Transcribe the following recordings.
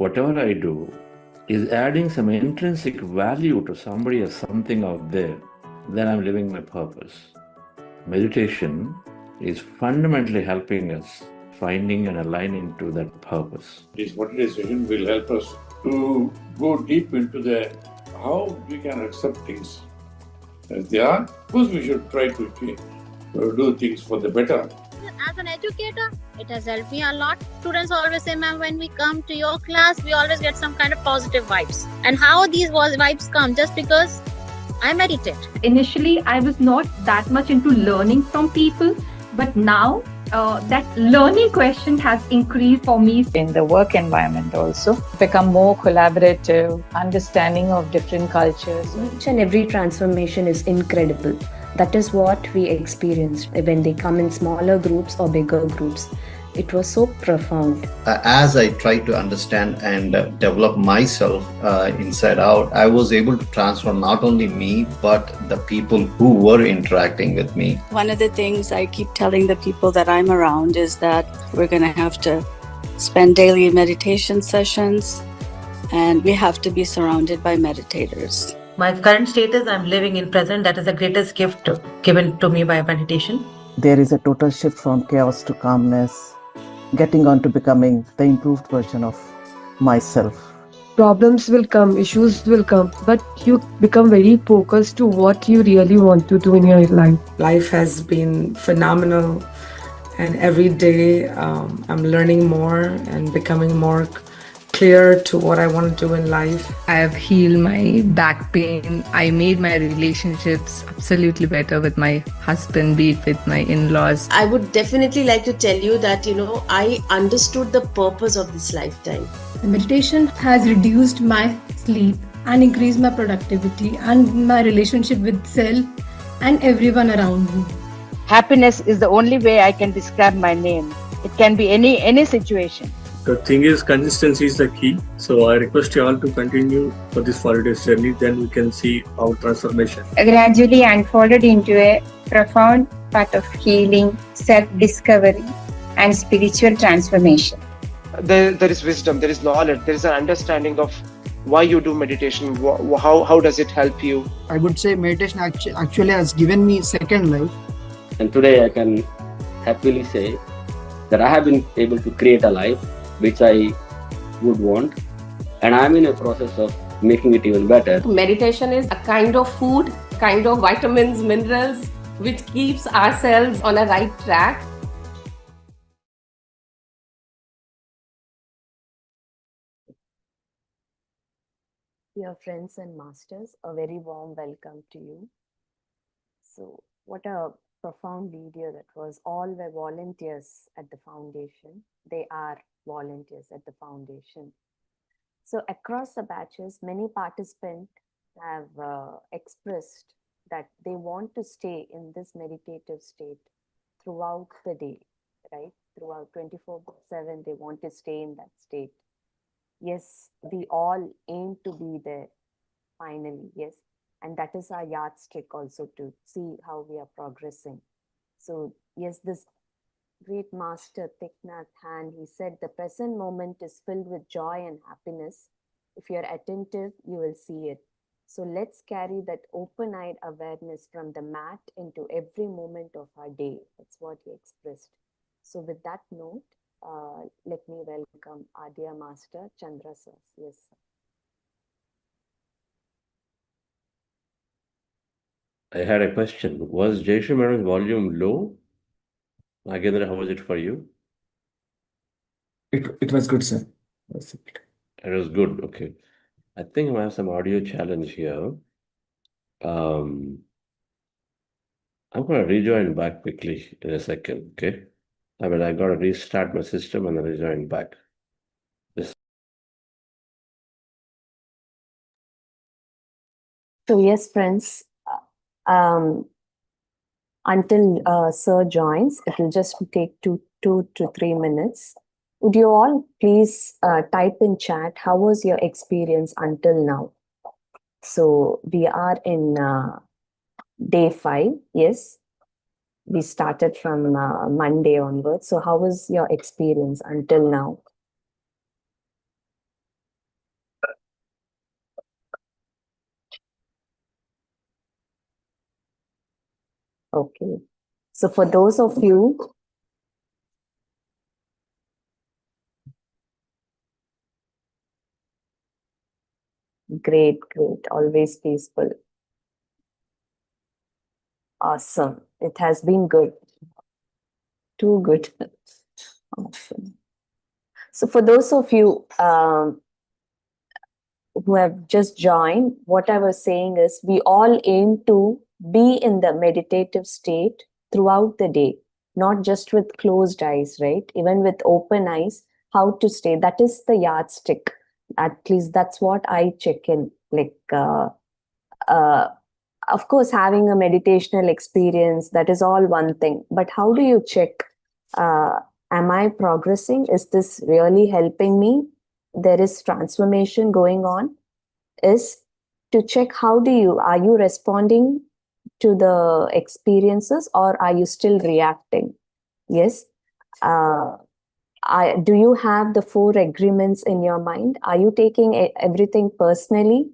whatever I do is adding some intrinsic value to somebody or something out there, then I'm living my purpose. Meditation is fundamentally helping us finding and aligning to that purpose. This meditation will help us to go deep into the how we can accept things as they are. Of course, we should try to do things for the better. As an educator, it has helped me a lot. Students always say, ma'am, when we come to your class, we always get some kind of positive vibes. And how these vibes come? Just because I meditate. Initially, I was not that much into learning from people, but now that learning question has increased for me. In the work environment also, become more collaborative, understanding of different cultures. Each and every transformation is incredible. That is what we experienced when they come in smaller groups or bigger groups. It was so profound. As I tried to understand and develop myself inside out, I was able to transform not only me, but the people who were interacting with me. One of the things I keep telling the people that I'm around is that we're going to have to spend daily meditation sessions, and we have to be surrounded by meditators. My current status, I'm living in present. That is the greatest gift given to me by meditation. There is a total shift from chaos to calmness, getting on to becoming the improved version of myself. Problems will come, issues will come, but you become very focused to what you really want to do in your life. Life has been phenomenal, and every day I'm learning more and becoming more clear to what I want to do in life. I have healed my back pain. I made my relationships absolutely better with my husband, be it with my in-laws. I would definitely like to tell you that, I understood the purpose of this lifetime. The meditation has reduced my sleep and increased my productivity and my relationship with self and everyone around me. Happiness is the only way I can describe my name. It can be any situation. The thing is, consistency is the key. So I request you all to continue for this 40 days journey. Then we can see our transformation. Gradually unfolded into a profound path of healing, self-discovery, and spiritual transformation. There is wisdom, there is knowledge, there is an understanding of why you do meditation, how does it help you. I would say meditation actually has given me second life. And today I can happily say that I have been able to create a life which I would want, and I'm in a process of making it even better. Meditation is a kind of food, kind of vitamins, minerals, which keeps ourselves on a right track. Dear friends and masters, a very warm welcome to you. So, what a profound video that was. All were volunteers at the foundation. They are volunteers at the foundation. So across the batches, many participants have expressed that they want to stay in this meditative state throughout the day, right? Throughout 24/7, they want to stay in that state. Yes, we all aim to be there finally, yes. And that is our yardstick also to see how we are progressing. So yes, this great master Thich Nhat Hanh, he said, the present moment is filled with joy and happiness. If you're attentive, you will see it. So let's carry that open-eyed awareness from the mat into every moment of our day. That's what he expressed. So with that note, let me welcome our dear master, Chandra sir. Yes, sir. I had a question. Was Jayshree Madam's volume low? Nagendra, how was it for you? It was good, sir. It was good, okay. I think I have some audio challenge here. I'm going to rejoin back quickly in a second, okay? I got to restart my system and then rejoin back. So yes, friends, until Sir joins, it will just take 2 to 3 minutes. Would you all please type in chat, how was your experience until now? So we are in day 5, yes. We started from Monday onwards. So how was your experience until now? Okay. So for those of you great, always peaceful. Awesome. It has been good. Too good. Awesome. So for those of you who have just joined, what I was saying is we all aim to be in the meditative state throughout the day, not just with closed eyes, right? Even with open eyes, how to stay. That is the yardstick. At least that's what I check in. Like, of course, having a meditational experience, that is all one thing. But how do you check? Am I progressing? Is this really helping me? There is transformation going on. Is to check are you responding to the experiences or are you still reacting? Yes. Do you have the 4 agreements in your mind? Are you taking everything personally?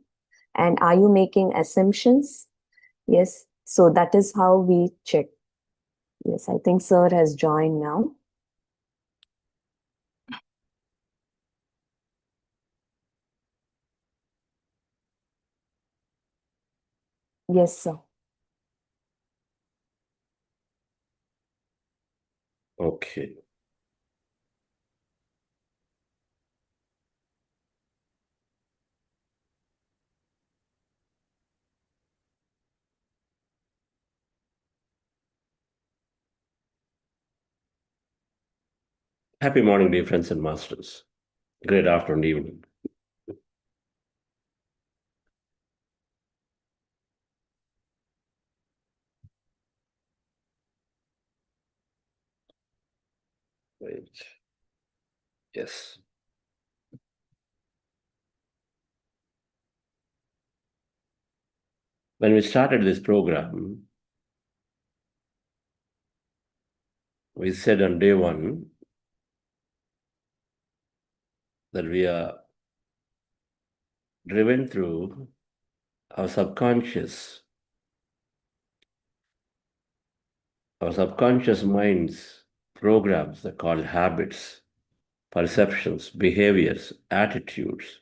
And are you making assumptions? Yes. So that is how we check. Yes, I think Sir has joined now. Yes, sir. Okay. Happy morning, dear friends and masters. Great afternoon, evening. Wait. Yes. When we started this program, we said on day 1 that we are driven through our subconscious mind's programs that are called habits, perceptions, behaviors, attitudes.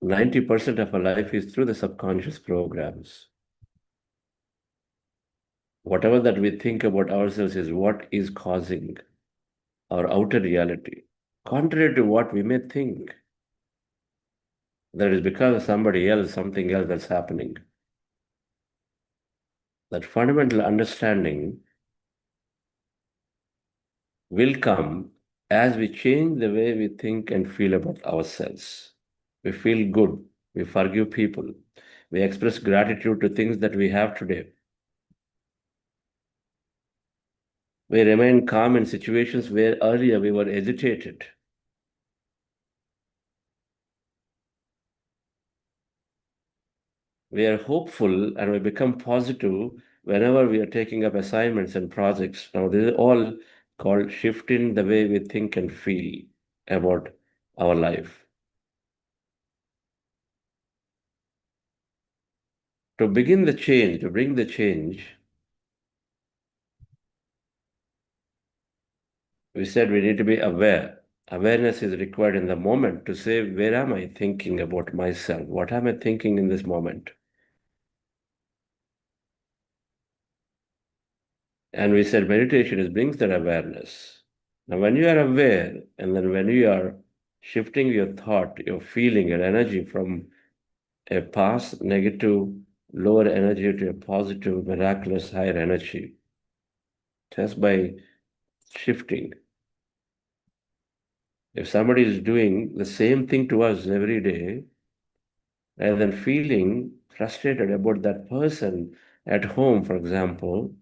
90% of our life is through the subconscious programs. Whatever that we think about ourselves is what is causing our outer reality. Contrary to what we may think, that is because of somebody else, something else that's happening. That fundamental understanding will come as we change the way we think and feel about ourselves. We feel good. We forgive people. We express gratitude to things that we have today. We remain calm in situations where earlier we were agitated. We are hopeful and we become positive whenever we are taking up assignments and projects. Now, this is all called shifting the way we think and feel about our life. To begin the change, to bring the change, we said we need to be aware. Awareness is required in the moment to say, where am I thinking about myself? What am I thinking in this moment? And we said meditation brings that awareness. Now, when you are aware, and then when you are shifting your thought, your feeling, your energy from a past negative, lower energy to a positive, miraculous, higher energy, just by shifting. If somebody is doing the same thing to us every day, rather than feeling frustrated about that person at home, for example,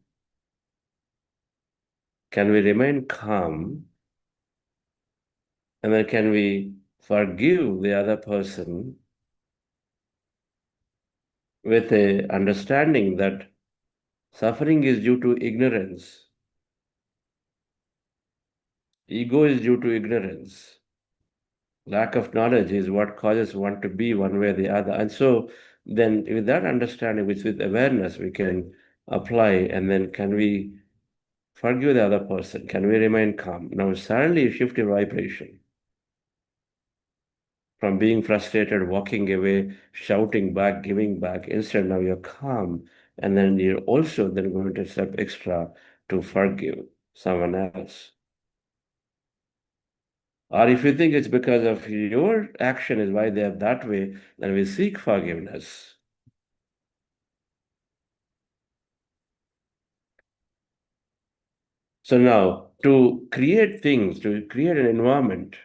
can we remain calm? And then can we forgive the other person with a understanding that suffering is due to ignorance. Ego is due to ignorance. Lack of knowledge is what causes one to be one way or the other. And so then with that understanding, which with awareness we can apply, and then can we forgive the other person? Can we remain calm? Now suddenly you shift your vibration from being frustrated, walking away, shouting back, giving back. Instead, now you're calm, and then you're also then going to step extra to forgive someone else. Or if you think it's because of your action is why they are that way, then we seek forgiveness. So now, to create things, to create an environment,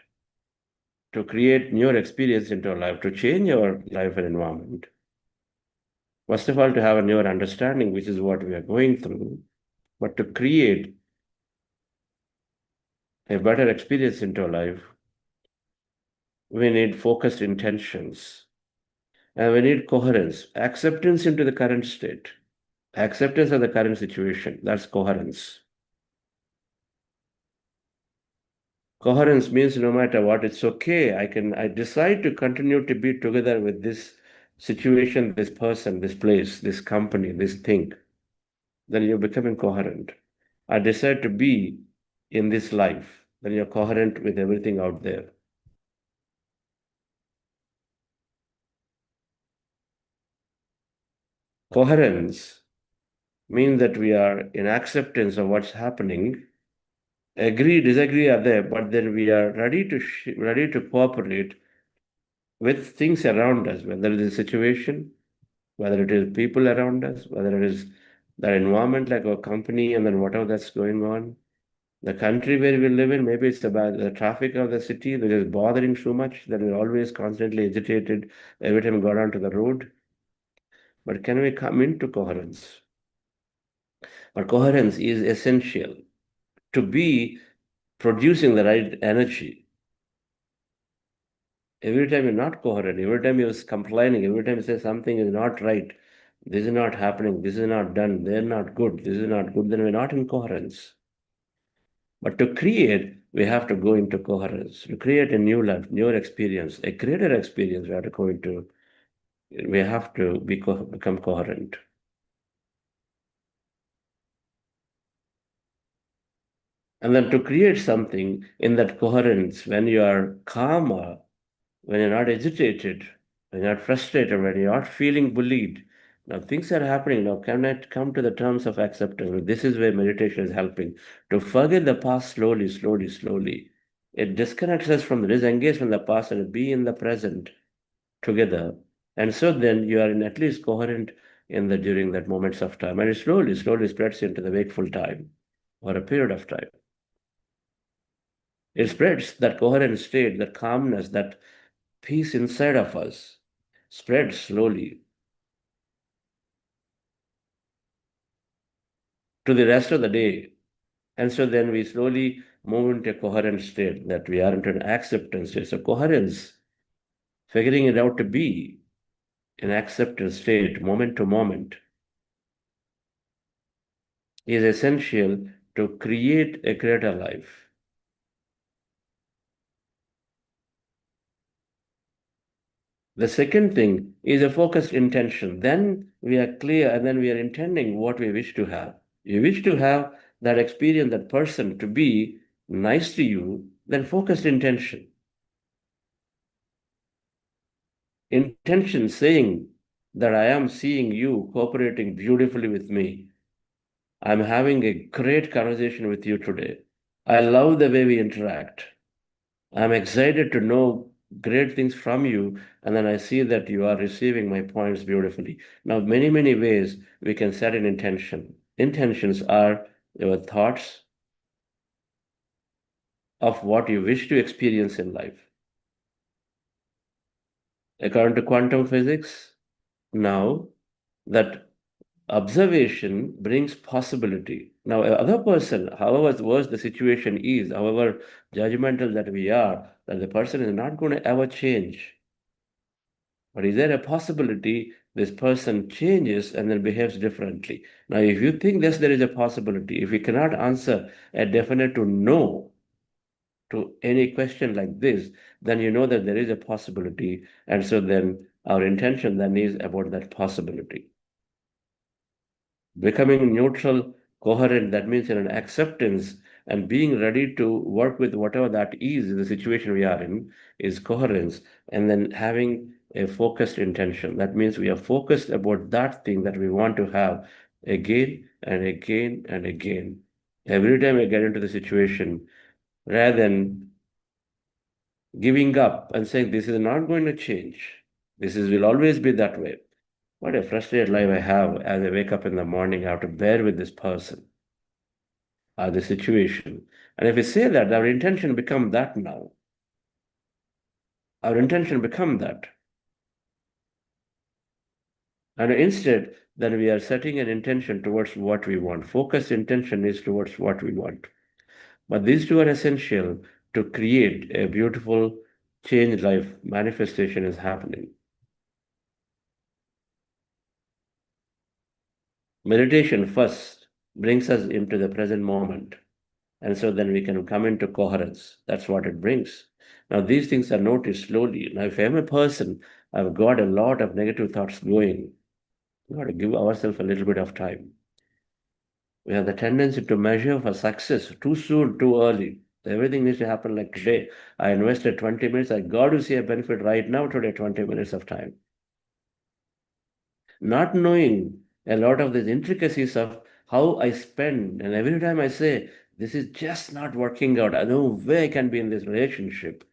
to create newer experience into our life, to change our life and environment, first of all, to have a newer understanding, which is what we are going through, but to create a better experience into our life, we need focused intentions, and we need coherence, acceptance into the current state, acceptance of the current situation. That's coherence. Coherence means no matter what, it's okay. I decide to continue to be together with this situation, this person, this place, this company, this thing. Then you're becoming coherent. I decide to be in this life. Then you're coherent with everything out there. Coherence means that we are in acceptance of what's happening. Agree, disagree are there, but then we are ready to cooperate with things around us, whether it is a situation, whether it is people around us, whether it is the environment like our company, and then whatever that's going on. The country where we live in, maybe it's about the traffic of the city that is bothering so much that we're always constantly agitated every time we go down to the road. But can we come into coherence? But coherence is essential to be producing the right energy. Every time you're not coherent, every time you're complaining, every time you say something is not right, this is not happening, this is not done, they're not good, this is not good, then we're not in coherence. But to create, we have to go into coherence. To create a new life, newer experience, a greater experience, we have to go into, we have to become coherent. And then to create something in that coherence, when you are calmer, when you're not agitated, when you're not frustrated, when you're not feeling bullied, now things are happening. Now can I come to the terms of acceptance? This is where meditation is helping. To forget the past slowly, slowly, slowly. It disconnects us from, disengage from the past and be in the present together. And so then you are in at least coherent in the during that moments of time. And it slowly, slowly spreads into the wakeful time or a period of time. It spreads that coherent state, that calmness, that peace inside of us spreads slowly to the rest of the day. And so then we slowly move into a coherent state, that we are into an acceptance state. So coherence, figuring it out to be an acceptance state, moment to moment, is essential to create a greater life. The second thing is a focused intention. Then we are clear, and then we are intending what we wish to have. You wish to have that experience, that person to be nice to you, then focused intention. Intention saying that I am seeing you cooperating beautifully with me. I'm having a great conversation with you today. I love the way we interact. I'm excited to know great things from you, and then I see that you are receiving my points beautifully. Now, many, many ways we can set an intention. Intentions are your thoughts of what you wish to experience in life. According to quantum physics, now that observation brings possibility. Now, other person, however worse the situation is, however judgmental that we are, that the person is not going to ever change. But is there a possibility this person changes and then behaves differently? Now, if you think this, there is a possibility. If you cannot answer a definite to no to any question like this, then you know that there is a possibility. And so then our intention then is about that possibility. Becoming neutral, coherent, that means in an acceptance and being ready to work with whatever that is the situation we are in, is coherence. And then having a focused intention. That means we are focused about that thing that we want to have again and again and again. Every time I get into the situation, rather than giving up and saying, this is not going to change, will always be that way. What a frustrated life I have as I wake up in the morning. I have to bear with this person or the situation. And if we say that, our intention become that now. Our intention become that. And instead, then we are setting an intention towards what we want. Focused intention is towards what we want. But these two are essential to create a beautiful changed life. Manifestation is happening. Meditation first brings us into the present moment. And so then we can come into coherence. That's what it brings. Now, these things are noticed slowly. Now, if I'm a person, I've got a lot of negative thoughts going. We've got to give ourselves a little bit of time. We have the tendency to measure for success too soon, too early. Everything needs to happen like today. I invested 20 minutes. I got to see a benefit right now, today, 20 minutes of time. Not knowing a lot of these intricacies of how I spend. And every time I say, this is just not working out. I don't know where I can be in this relationship.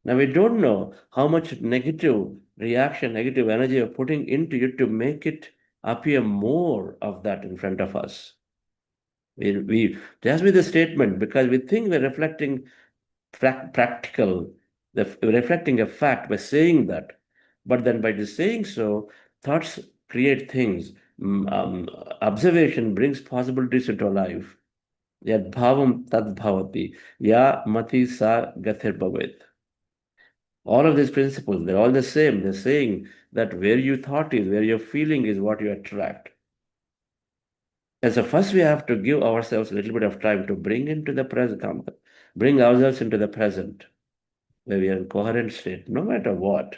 Now, we don't know how much negative reaction, negative energy you're putting into it to make it appear more of that in front of us. We just with the statement, because we think we're reflecting practical, reflecting a fact by saying that. But then by just saying so, thoughts create things. Observation brings possibilities into our life. Yad bhavam tad bhavati. Ya mati sa gathir bhavet. All of these principles, they're all the same. They're saying that where your thought is, where your feeling is, what you attract. And so first we have to give ourselves a little bit of time to bring into the present, bring ourselves into the present, where we are in coherent state, no matter what.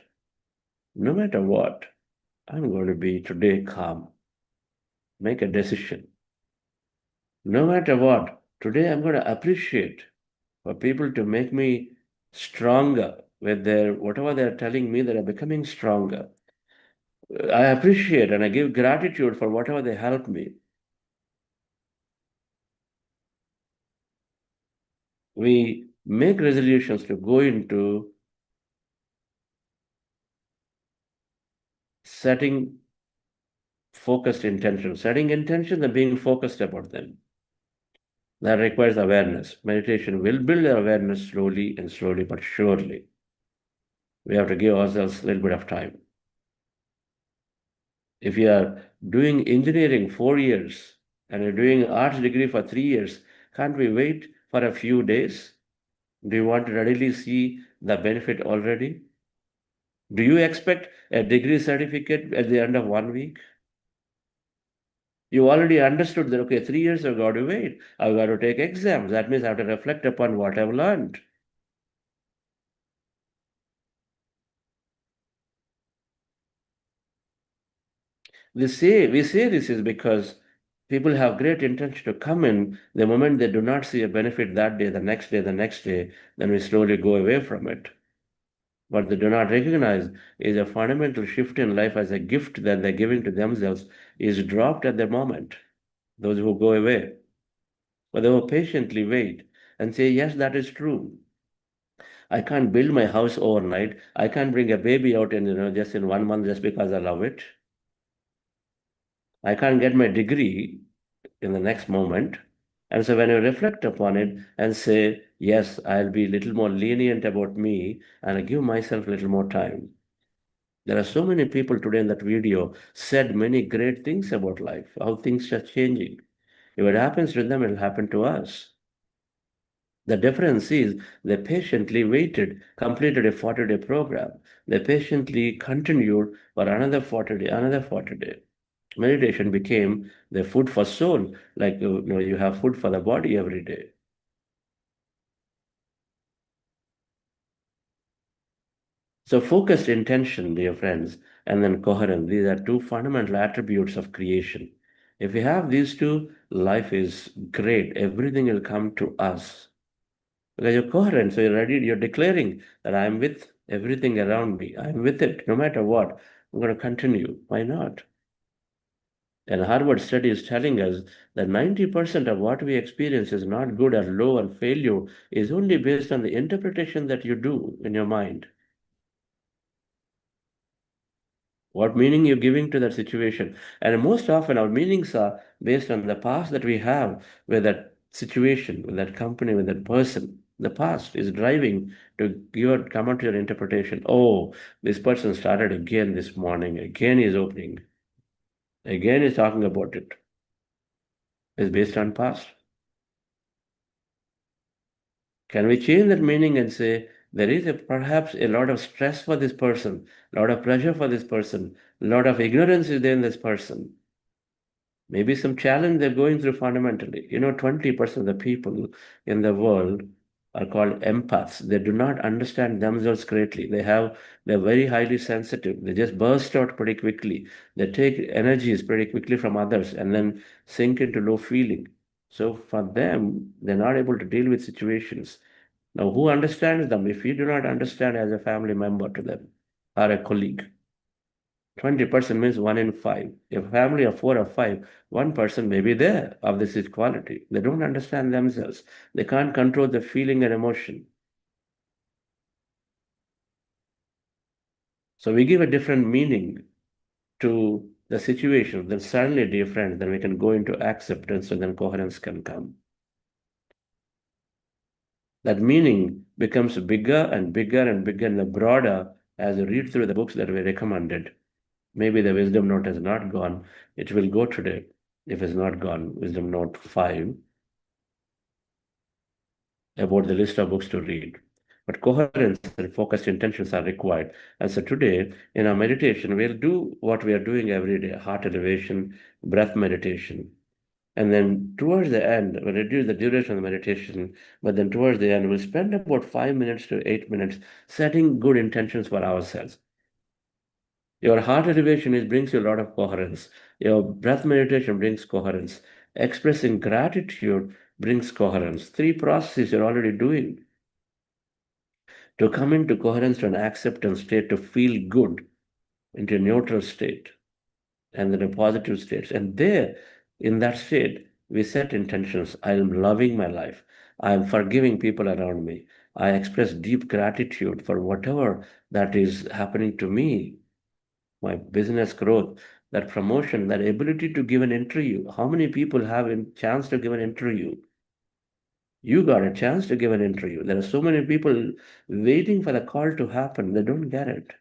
No matter what, I'm going to be today calm. Make a decision. No matter what, today I'm going to appreciate for people to make me stronger with their whatever they're telling me, that are becoming stronger. I appreciate and I give gratitude for whatever they help me. We make resolutions to go into setting focused intentions, setting intentions and being focused about them. That requires awareness. Meditation will build awareness slowly and slowly, but surely. We have to give ourselves a little bit of time. If you are doing engineering 4 years and you're doing arts degree for 3 years, can't we wait for a few days? Do you want to readily see the benefit already? Do you expect a degree certificate at the end of 1 week? You already understood that, okay, 3 years I've got to wait. I've got to take exams. That means I have to reflect upon what I've learned. We say this is because people have great intention to come in. The moment they do not see a benefit that day, the next day, then we slowly go away from it. What they do not recognize is a fundamental shift in life as a gift that they're giving to themselves is dropped at the moment. Those who go away. But they will patiently wait and say, yes, that is true. I can't build my house overnight. I can't bring a baby out in, just in 1 month just because I love it. I can't get my degree in the next moment. And so when you reflect upon it and say, yes, I'll be a little more lenient about me and I give myself a little more time. There are so many people today in that video said many great things about life, how things are changing. If it happens to them, it'll happen to us. The difference is they patiently waited, completed a 40-day program. They patiently continued for another 40 day, another 40 day. Meditation became the food for soul, like you have food for the body every day. So focused intention, dear friends, and then coherence, these are two fundamental attributes of creation. If we have these two, life is great. Everything will come to us. Because you're coherent, so you're ready, you're declaring that I'm with everything around me. I'm with it, no matter what. I'm going to continue. Why not? And Harvard study is telling us that 90% of what we experience is not good or low or failure is only based on the interpretation that you do in your mind. What meaning you're giving to that situation. And most often our meanings are based on the past that we have with that situation, with that company, with that person. The past is driving to come out to your interpretation. Oh, this person started again this morning. Again is opening. Again is talking about it. It's based on past. Can we change that meaning and say, there is perhaps a lot of stress for this person, a lot of pressure for this person, a lot of ignorance is there in this person. Maybe some challenge they're going through fundamentally. 20% of the people in the world are called empaths. They do not understand themselves greatly. They're very highly sensitive. They just burst out pretty quickly. They take energies pretty quickly from others and then sink into low feeling. So for them, they're not able to deal with situations. Now, who understands them? If you do not understand as a family member to them or a colleague, 20% means 1 in 5. If a family of 4 or 5, 1% may be there of this equality. They don't understand themselves. They can't control the feeling and emotion. So we give a different meaning to the situation, then suddenly different, then we can go into acceptance and then coherence can come. That meaning becomes bigger and bigger and bigger and broader as you read through the books that we recommended. Maybe the wisdom note has not gone. It will go today. If it's not gone, wisdom note 5 about the list of books to read. But coherence and focused intentions are required. And so today, in our meditation, we'll do what we are doing every day, heart elevation, breath meditation. And then towards the end, we'll reduce the duration of the meditation, but then towards the end, we'll spend about 5 minutes to 8 minutes setting good intentions for ourselves. Your heart elevation brings you a lot of coherence. Your breath meditation brings coherence. Expressing gratitude brings coherence. 3 processes you're already doing. To come into coherence to an acceptance state, to feel good, into a neutral state, and then a positive state. And there, in that state, we set intentions. I am loving my life. I am forgiving people around me. I express deep gratitude for whatever that is happening to me, my business growth, that promotion, that ability to give an interview. How many people have a chance to give an interview? You got a chance to give an interview. There are so many people waiting for the call to happen. They don't get it.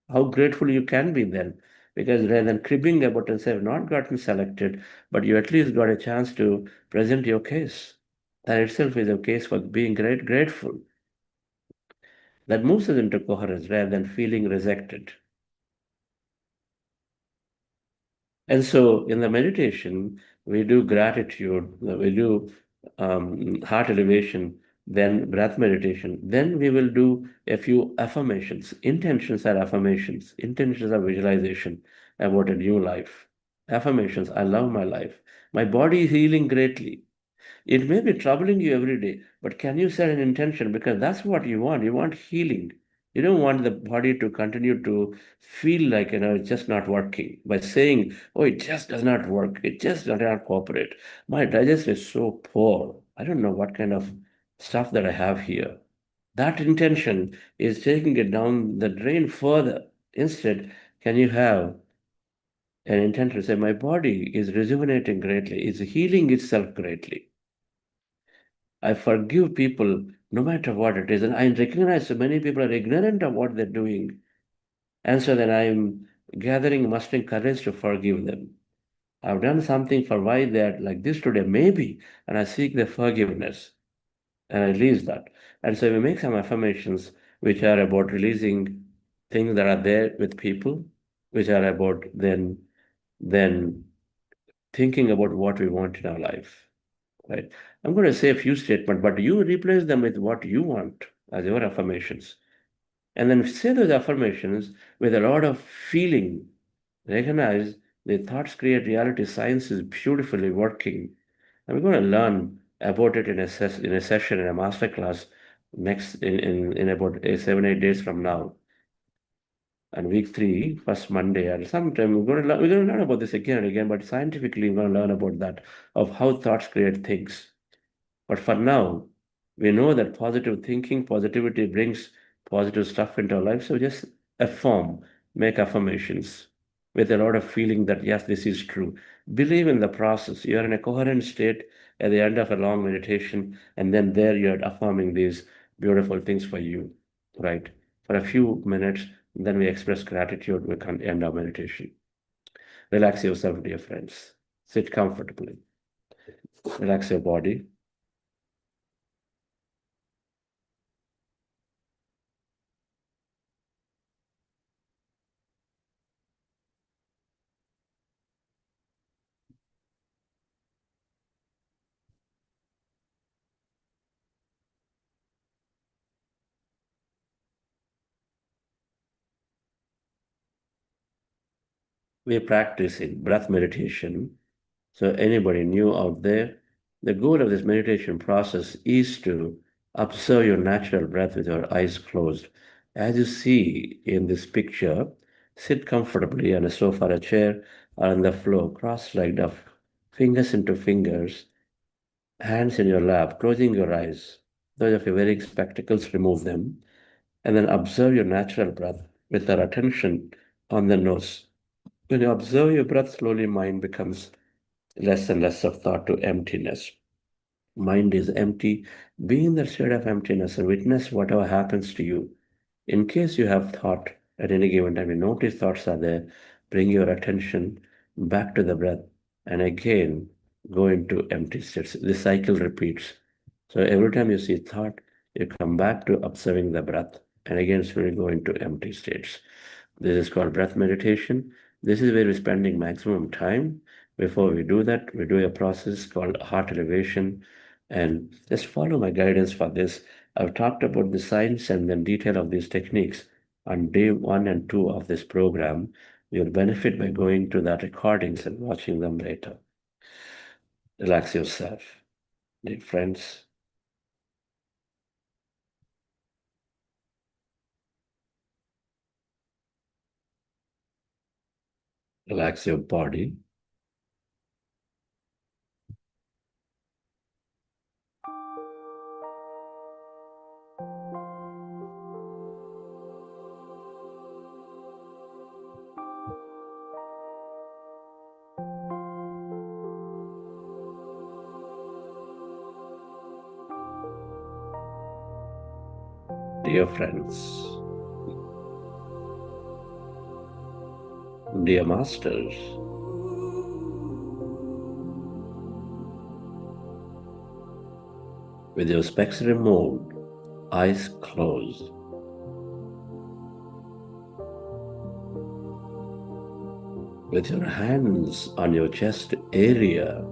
How grateful you can be then. Because rather than cribbing about and say, I've not gotten selected, but you at least got a chance to present your case. That itself is a case for being grateful. That moves us into coherence rather than feeling rejected. And so in the meditation, we do gratitude, we do heart elevation, then breath meditation. Then we will do a few affirmations. Intentions are affirmations. Intentions are visualization about a new life. Affirmations, I love my life. My body is healing greatly. It may be troubling you every day, but can you set an intention? Because that's what you want. You want healing. You don't want the body to continue to feel like, it's just not working by saying, oh, it just does not work. It just does not cooperate. My digestion is so poor. I don't know what kind of stuff that I have here. That intention is taking it down the drain further. Instead, can you have an intention to say, my body is rejuvenating greatly, it's healing itself greatly. I forgive people no matter what it is. And I recognize so many people are ignorant of what they're doing. And so then I'm mustering courage to forgive them. I've done something for why they're like this today, maybe, and I seek their forgiveness. And I release that. And so we make some affirmations which are about releasing things that are there with people, which are about then thinking about what we want in our life. Right? I'm going to say a few statements, but you replace them with what you want as your affirmations. And then say those affirmations with a lot of feeling. Recognize the thoughts create reality. Science is beautifully working. And we're going to learn about it in a session, in a master class next in about 7-8 days from now. And week 3, first Monday, and sometime we're going to learn about this again and again, but scientifically we're going to learn about that, of how thoughts create things. But for now, we know that positive thinking, positivity brings positive stuff into our life. So just affirm, make affirmations with a lot of feeling that, yes, this is true. Believe in the process. You are in a coherent state at the end of a long meditation, and then there you're affirming these beautiful things for you, right? For a few minutes, then we express gratitude. We can end our meditation. Relax yourself, dear friends. Sit comfortably. Relax your body. We practice in breath meditation. So anybody new out there, the goal of this meditation process is to observe your natural breath with your eyes closed. As you see in this picture, sit comfortably on a sofa or a chair or on the floor, cross-legged up, fingers into fingers, hands in your lap, closing your eyes. Those of you wearing spectacles, remove them, and then observe your natural breath with our attention on the nose. When you observe your breath, slowly mind becomes less and less of thought to emptiness. Mind is empty. Be in that state of emptiness and witness whatever happens to you. In case you have thought at any given time, you notice thoughts are there, bring your attention back to the breath and again go into empty states. The cycle repeats. So every time you see thought, you come back to observing the breath and again slowly go into empty states. This is called breath meditation. This is where we're spending maximum time. Before we do that, we do a process called heart elevation. And just follow my guidance for this. I've talked about the science and the detail of these techniques on day 1 and 2 of this program. You'll benefit by going to the recordings and watching them later. Relax yourself, dear friends. Relax your body. Dear friends, dear masters, with your specs removed, eyes closed, with your hands on your chest area,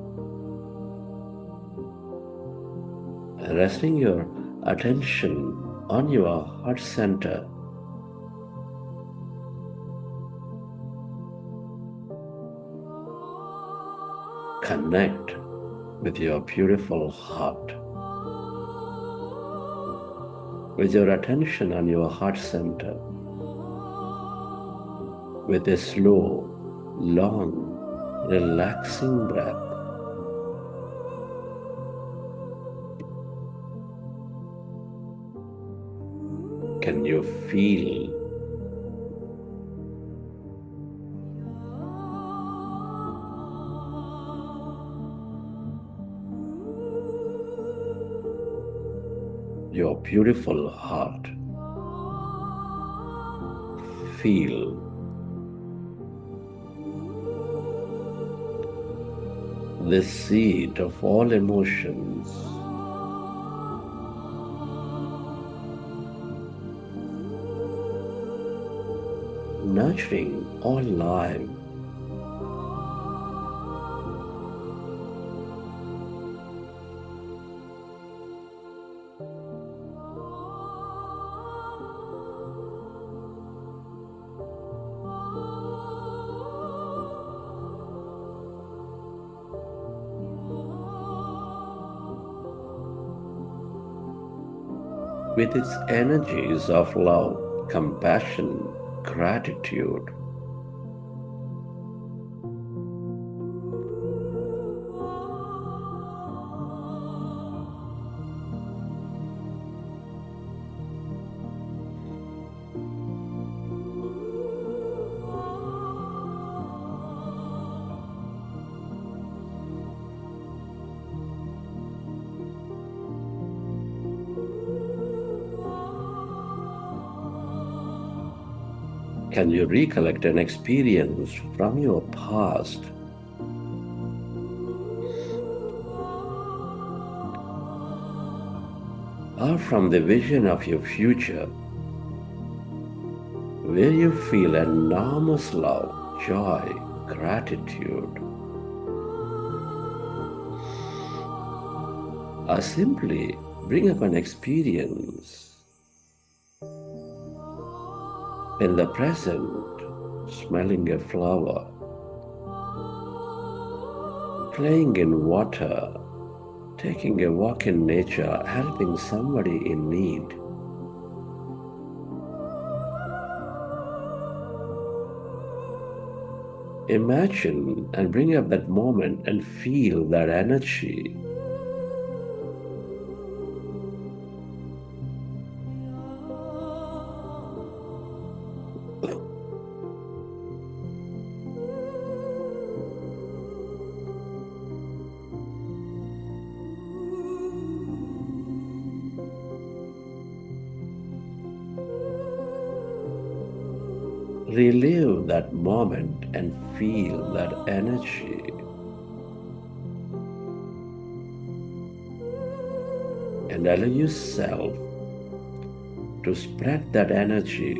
resting your attention on your heart center. Connect with your beautiful heart. With your attention on your heart center, with a slow, long, relaxing breath. Can you feel your beautiful heart? Feel the seed of all emotions. Nurturing all life. with its energies of love, compassion, gratitude. Can you recollect an experience from your past or from the vision of your future where you feel enormous love, joy, gratitude, or simply bring up an experience in the present, smelling a flower, playing in water, taking a walk in nature, helping somebody in need. Imagine and bring up that moment and feel that energy. Relive that moment and feel that energy. And allow yourself to spread that energy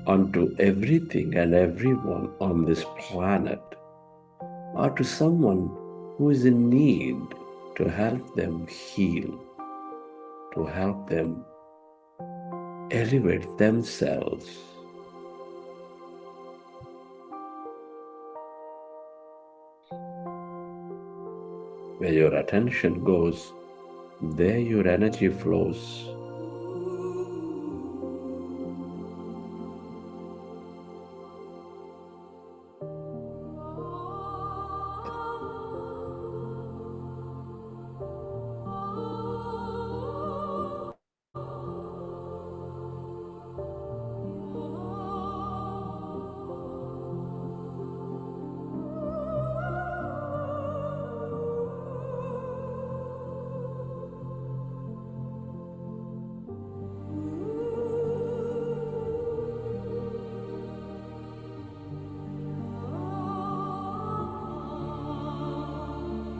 onto everything and everyone on this planet, or to someone who is in need, to help them heal, to help them elevate themselves. Where your attention goes, there your energy flows.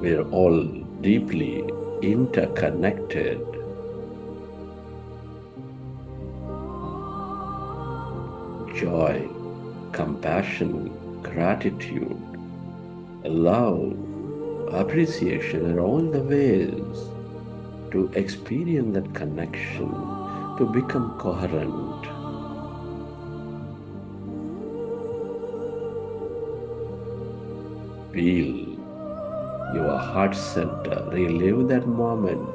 We're all deeply interconnected. Joy, compassion, gratitude, love, appreciation are all the ways to experience that connection, to become coherent. Feel your heart center, relive that moment.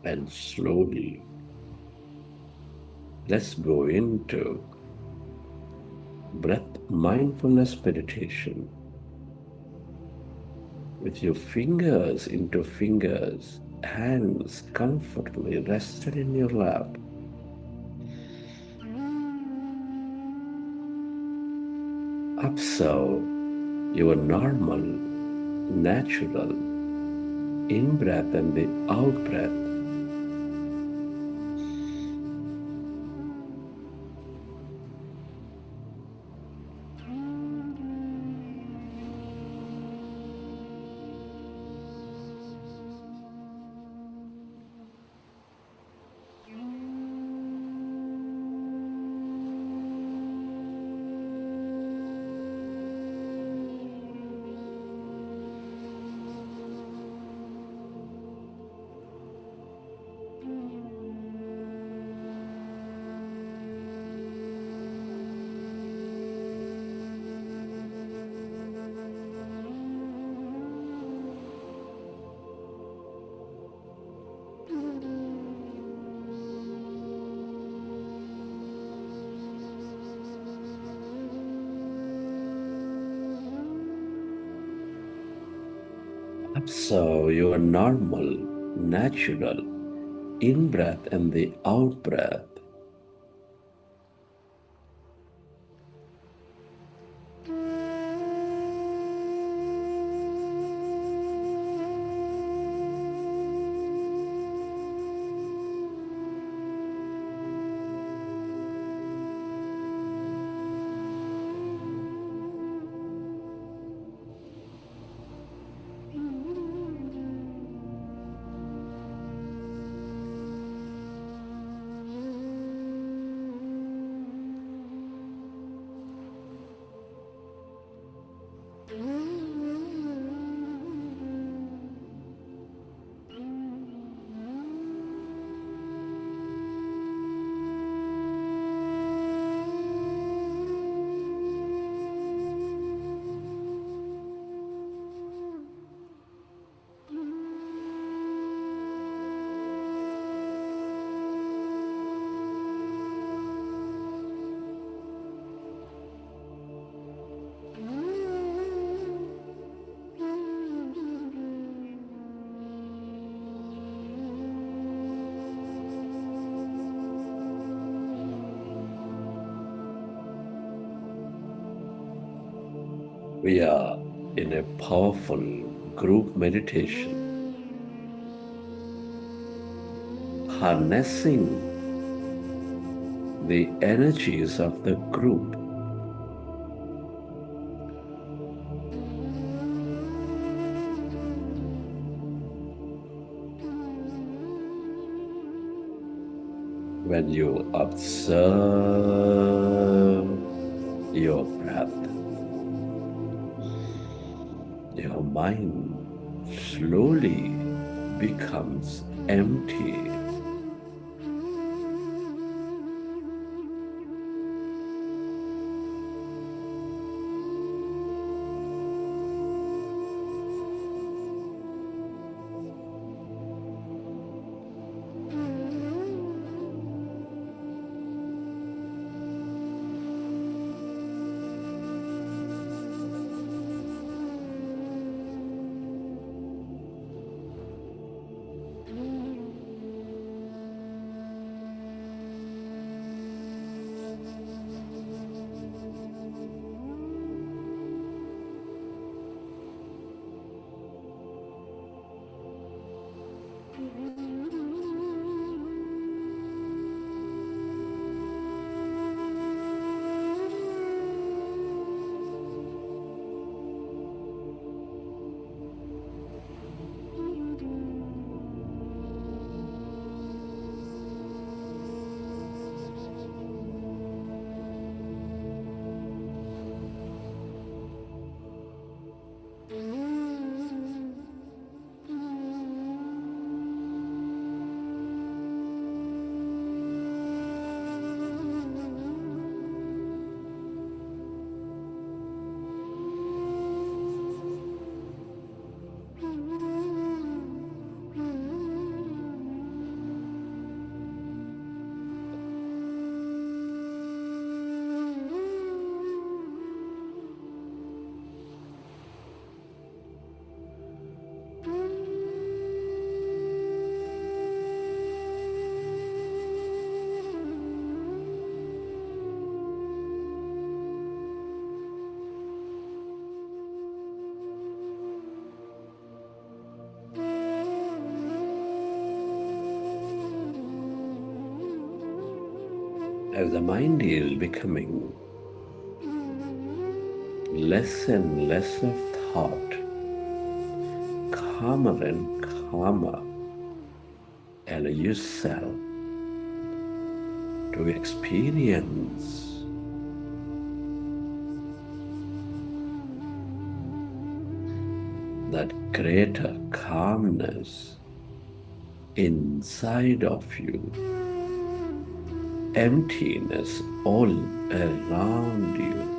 And slowly, let's go into breath-mindfulness meditation. With your fingers into fingers, hands comfortably rested in your lap. Observe your normal, natural in-breath and the out-breath. Observe your normal, natural in breath and the out breath. We are in a powerful group meditation, harnessing the energies of the group. When you observe your breath, your mind slowly becomes empty. As the mind is becoming less and less of thought, calmer and calmer, allow yourself to experience that greater calmness inside of you, emptiness all around you.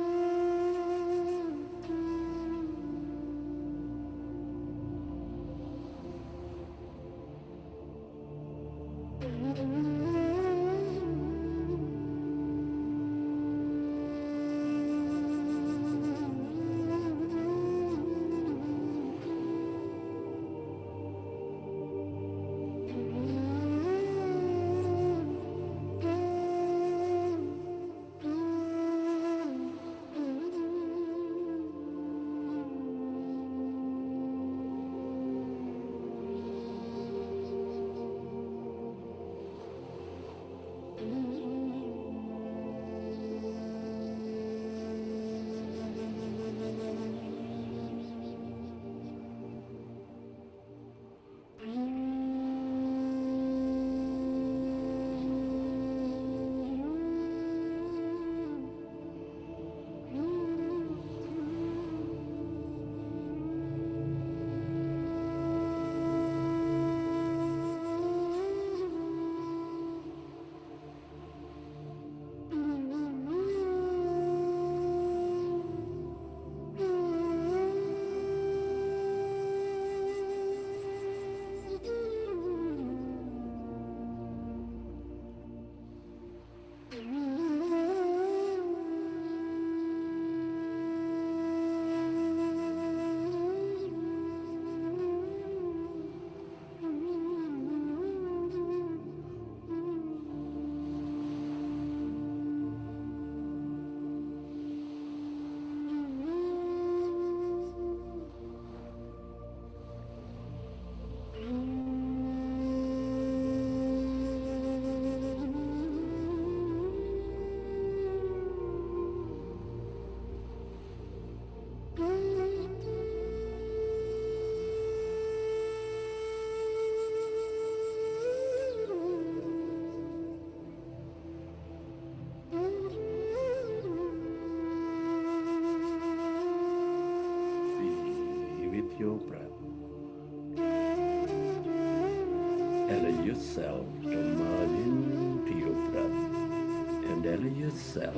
yourself to merge into your breath and allow yourself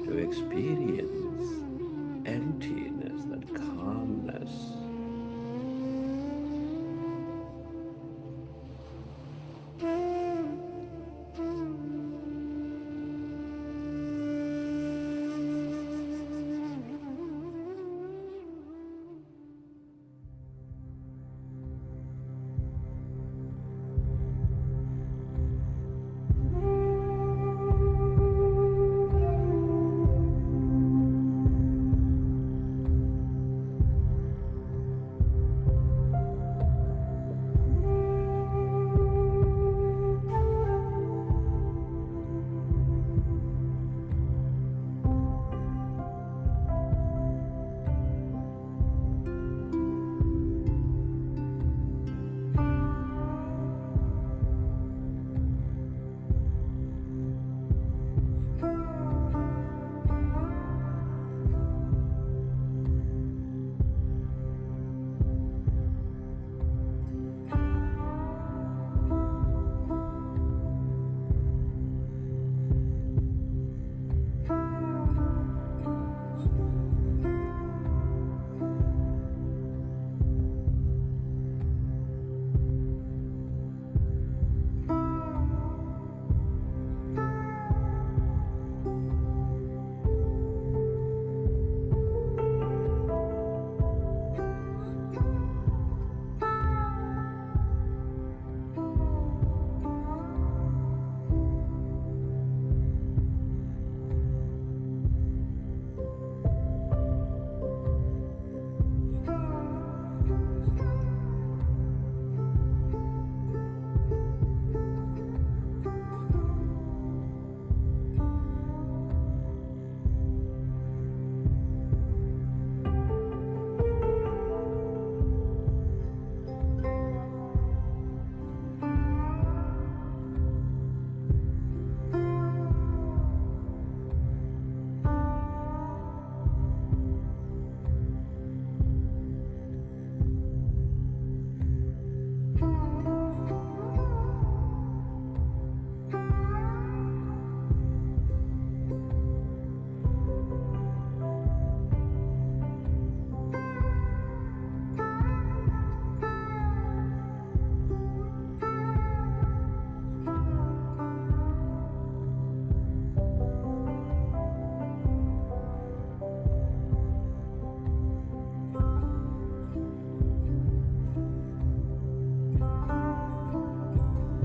to experience emptiness, that calmness.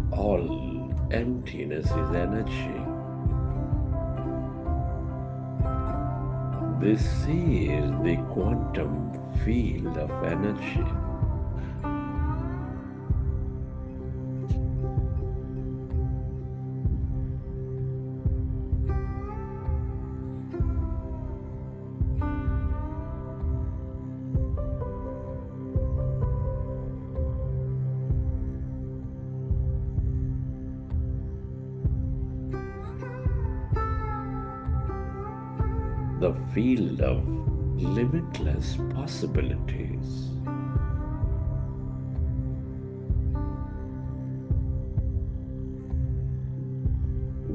All emptiness is energy. This is the quantum field of energy. The field of limitless possibilities.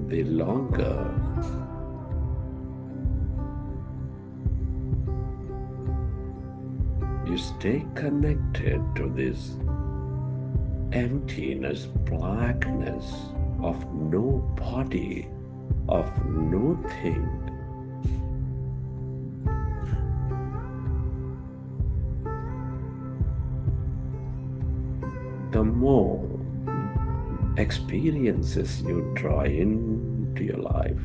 The longer you stay connected to this emptiness, blackness of no body, of no thing, the more experiences you draw into your life.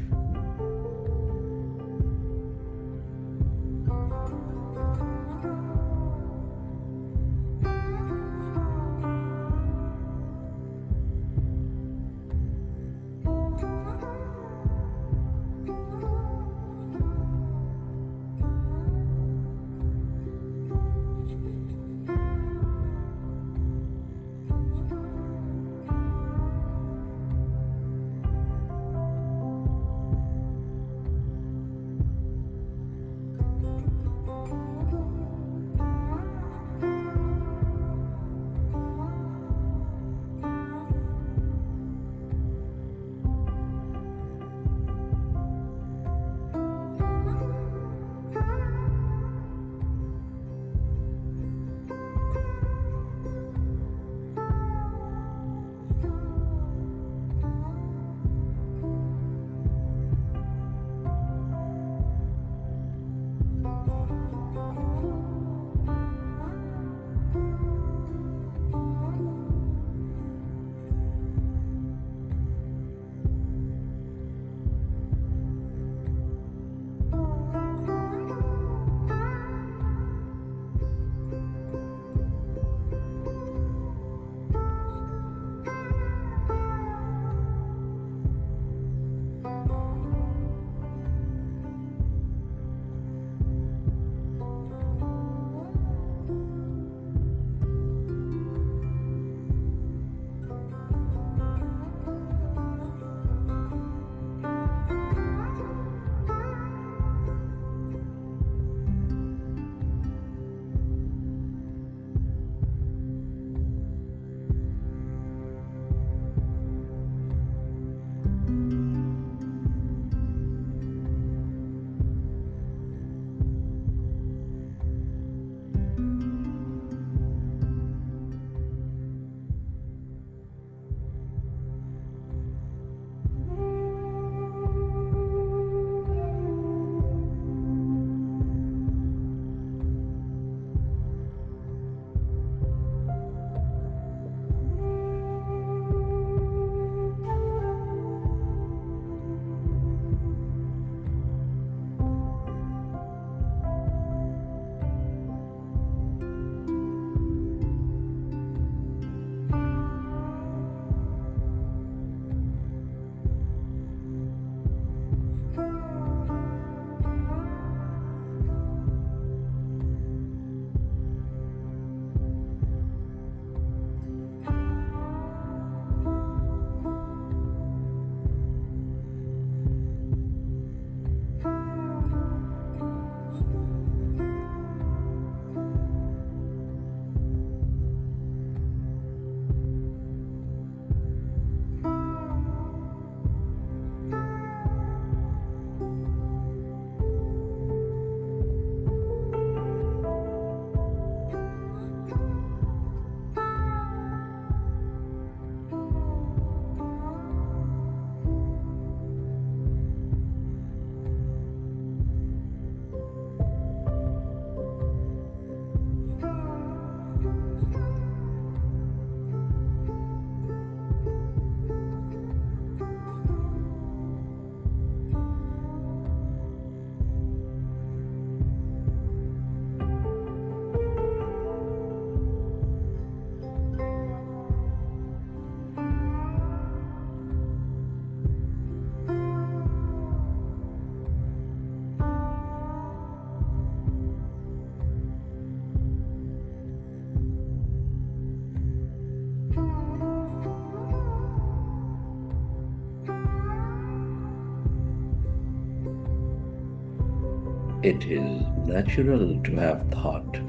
It is natural to have thought.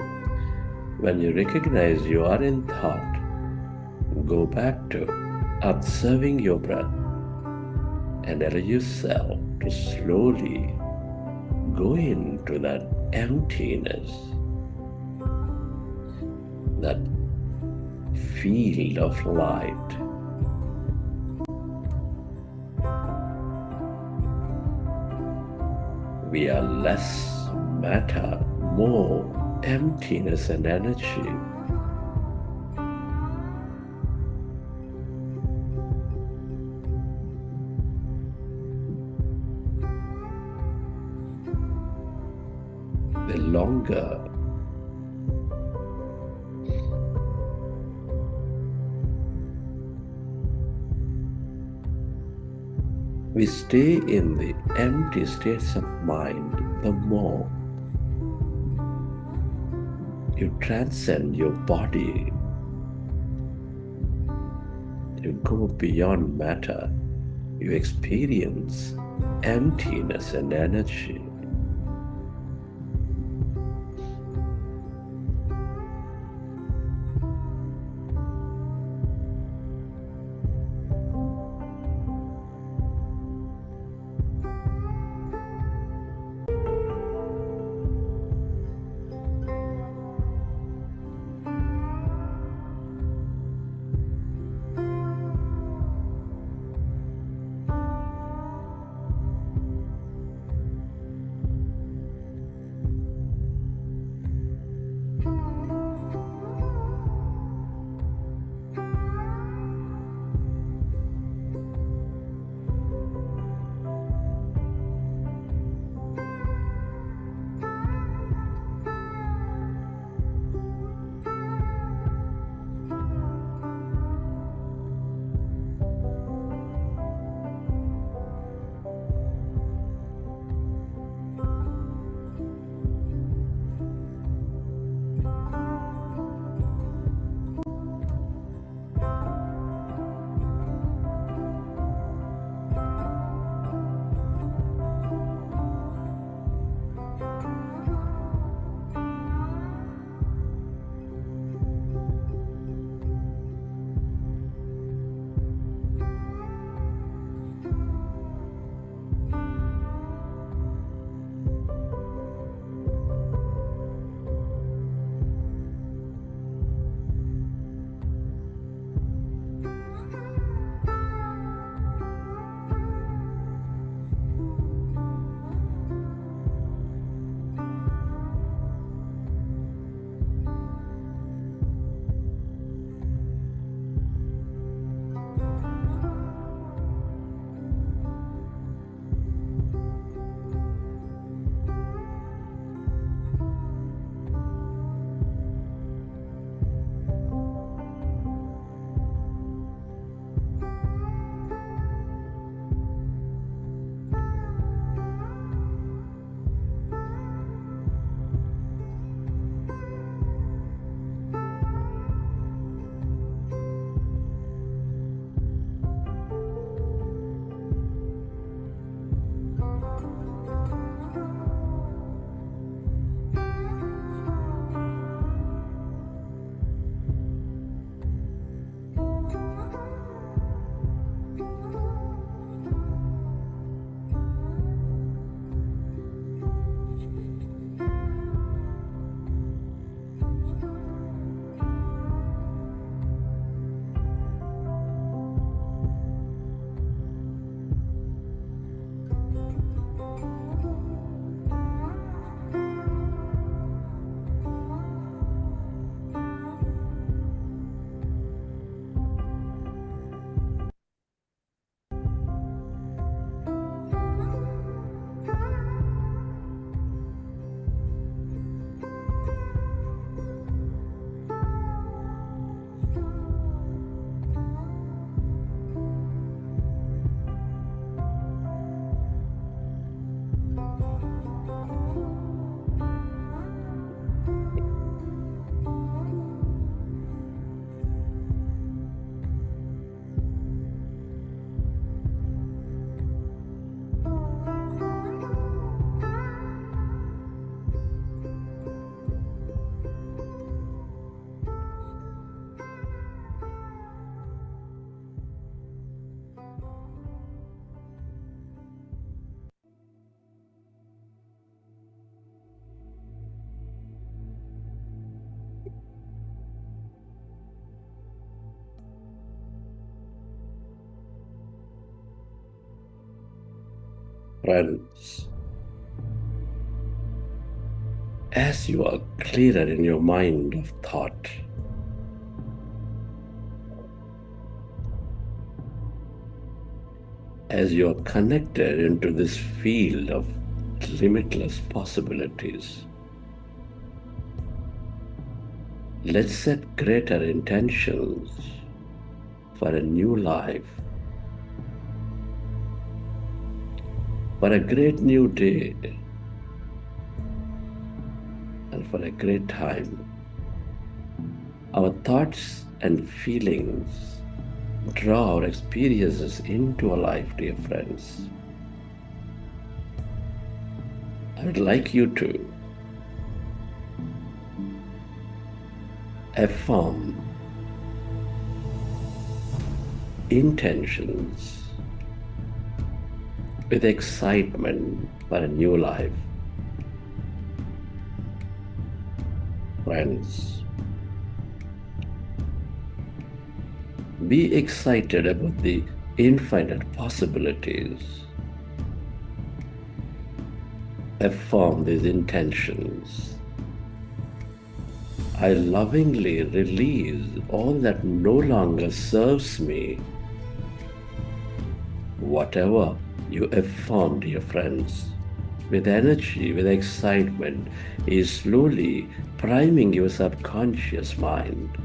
When you recognize you are in thought, go back to observing your breath and allow yourself to slowly go into that emptiness, that field of light. We are less matter, more emptiness and energy. The longer we stay in the empty states of mind, the more you transcend your body. You go beyond matter. You experience emptiness and energy. Friends, as you are clearer in your mind of thought, as you are connected into this field of limitless possibilities, let's set greater intentions for a new life, for a great new day, and for a great time. Our thoughts and feelings draw our experiences into our life, dear friends. I would like you to affirm intentions with excitement for a new life. Friends, be excited about the infinite possibilities. Affirm these intentions. I lovingly release all that no longer serves me. Whatever you affirm, dear friends, with energy, with excitement, is slowly priming your subconscious mind.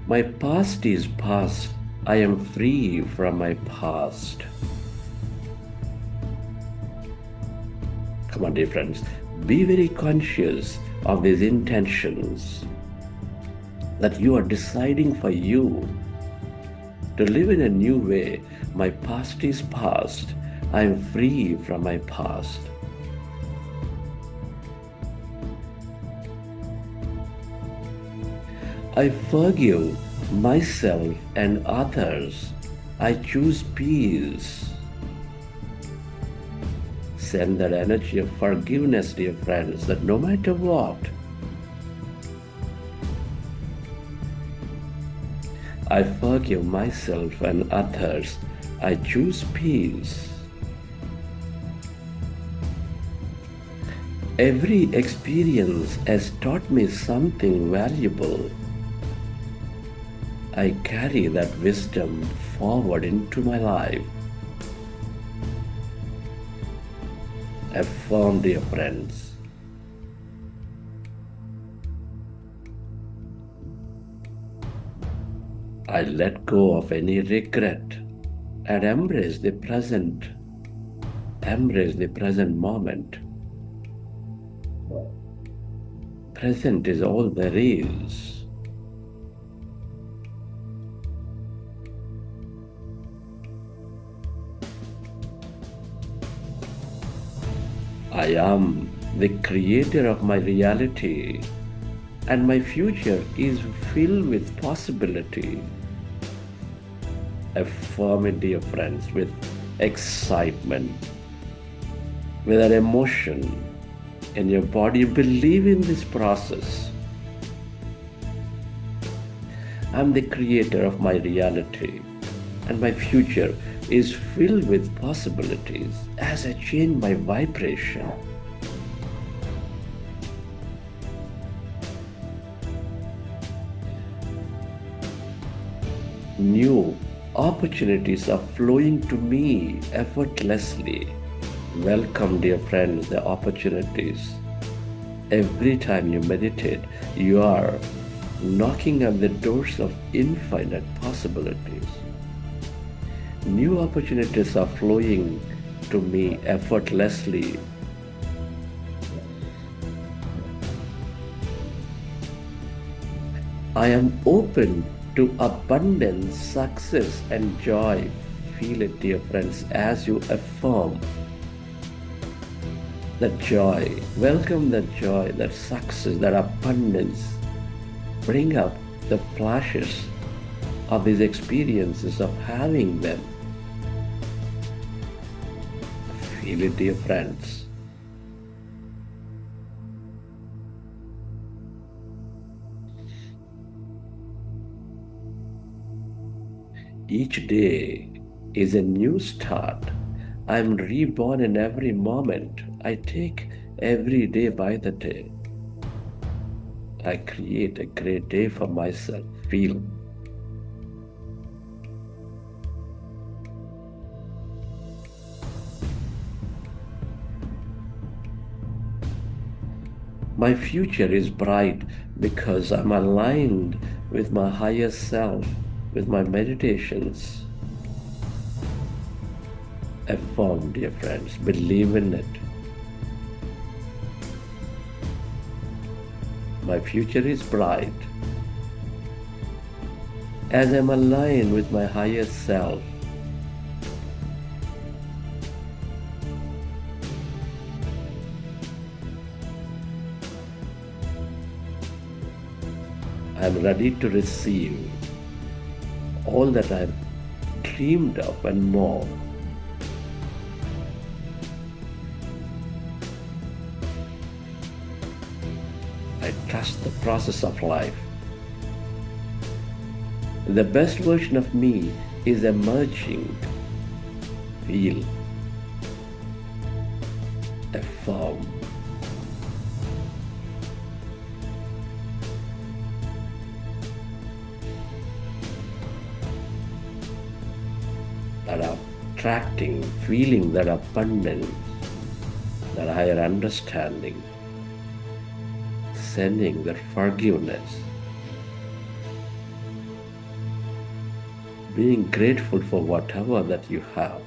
My past is past. I am free from my past. Come on, dear friends, be very conscious of these intentions that you are deciding for you to live in a new way. My past is past. I am free from my past. I forgive myself and others. I choose peace. Send that energy of forgiveness, dear friends, that no matter what, I forgive myself and others. I choose peace. Every experience has taught me something valuable. I carry that wisdom forward into my life. Affirm, dear friends. I let go of any regret and embrace the present. Embrace the present moment. Present is all there is. I am the creator of my reality, and my future is filled with possibility. Affirm it, dear friends, with excitement, with an emotion in your body. Believe in this process. I'm the creator of my reality, and my future is filled with possibilities as I change my vibration. New opportunities are flowing to me effortlessly. Welcome, dear friends, the opportunities. Every time you meditate, you are knocking on the doors of infinite possibilities. New opportunities are flowing to me effortlessly. I am open to abundance, success, and joy. Feel it, dear friends, as you affirm that joy. Welcome that joy, that success, that abundance. Bring up the flashes of these experiences of having them. Feel it, dear friends. Each day is a new start. I'm reborn in every moment. I take every day by the day. I create a great day for myself. Feel. My future is bright because I'm aligned with my higher self, with my meditations. Affirm, dear friends, believe in it. My future is bright as I'm aligned with my higher self. I'm ready to receive all that I've dreamed of and more. I trust the process of life. The best version of me is emerging. Feel. Affirm. That are attracting, feeling that abundance, that higher understanding, sending that forgiveness, being grateful for whatever that you have.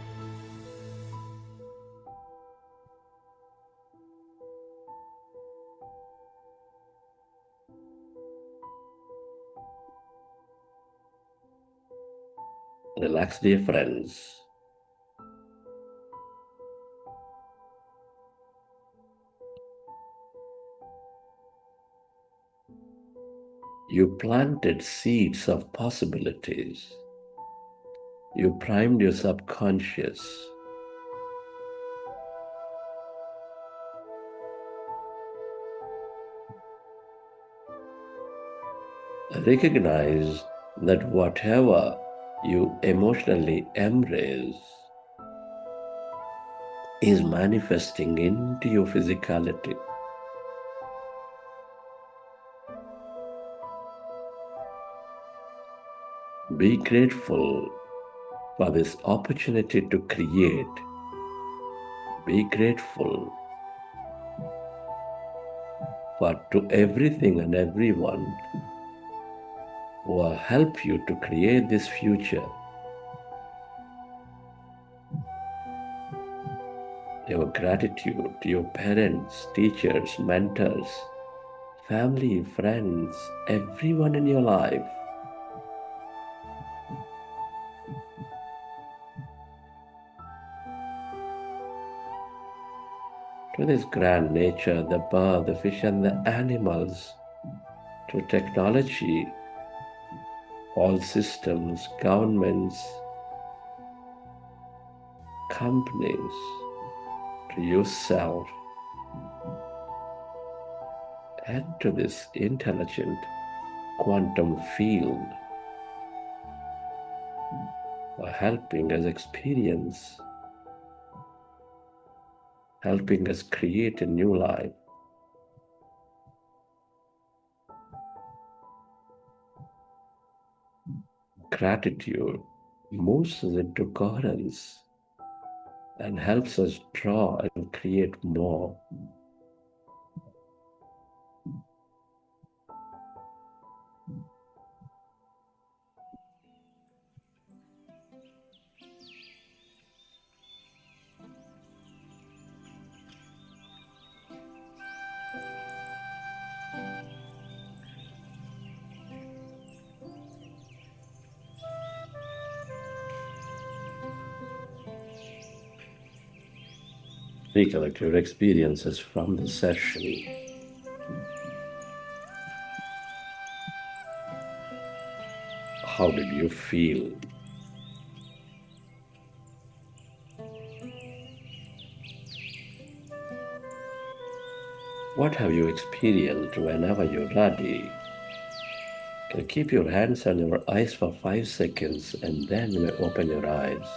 Relax, dear friends. You planted seeds of possibilities. You primed your subconscious. Recognize that whatever you emotionally embrace is manifesting into your physicality. Be grateful for this opportunity to create. Be grateful for to everything and everyone who will help you to create this future. Your gratitude to your parents, teachers, mentors, family, friends, everyone in your life. To this grand nature, the bird, the fish, and the animals, to technology, all systems, governments, companies, to yourself, and to this intelligent quantum field for helping us experience, helping us create a new life. Gratitude moves us into coherence and helps us draw and create more. Recollect your experiences from the session. How did you feel? What have you experienced? Whenever you're ready, you can keep your hands on your eyes for 5 seconds and then you may open your eyes.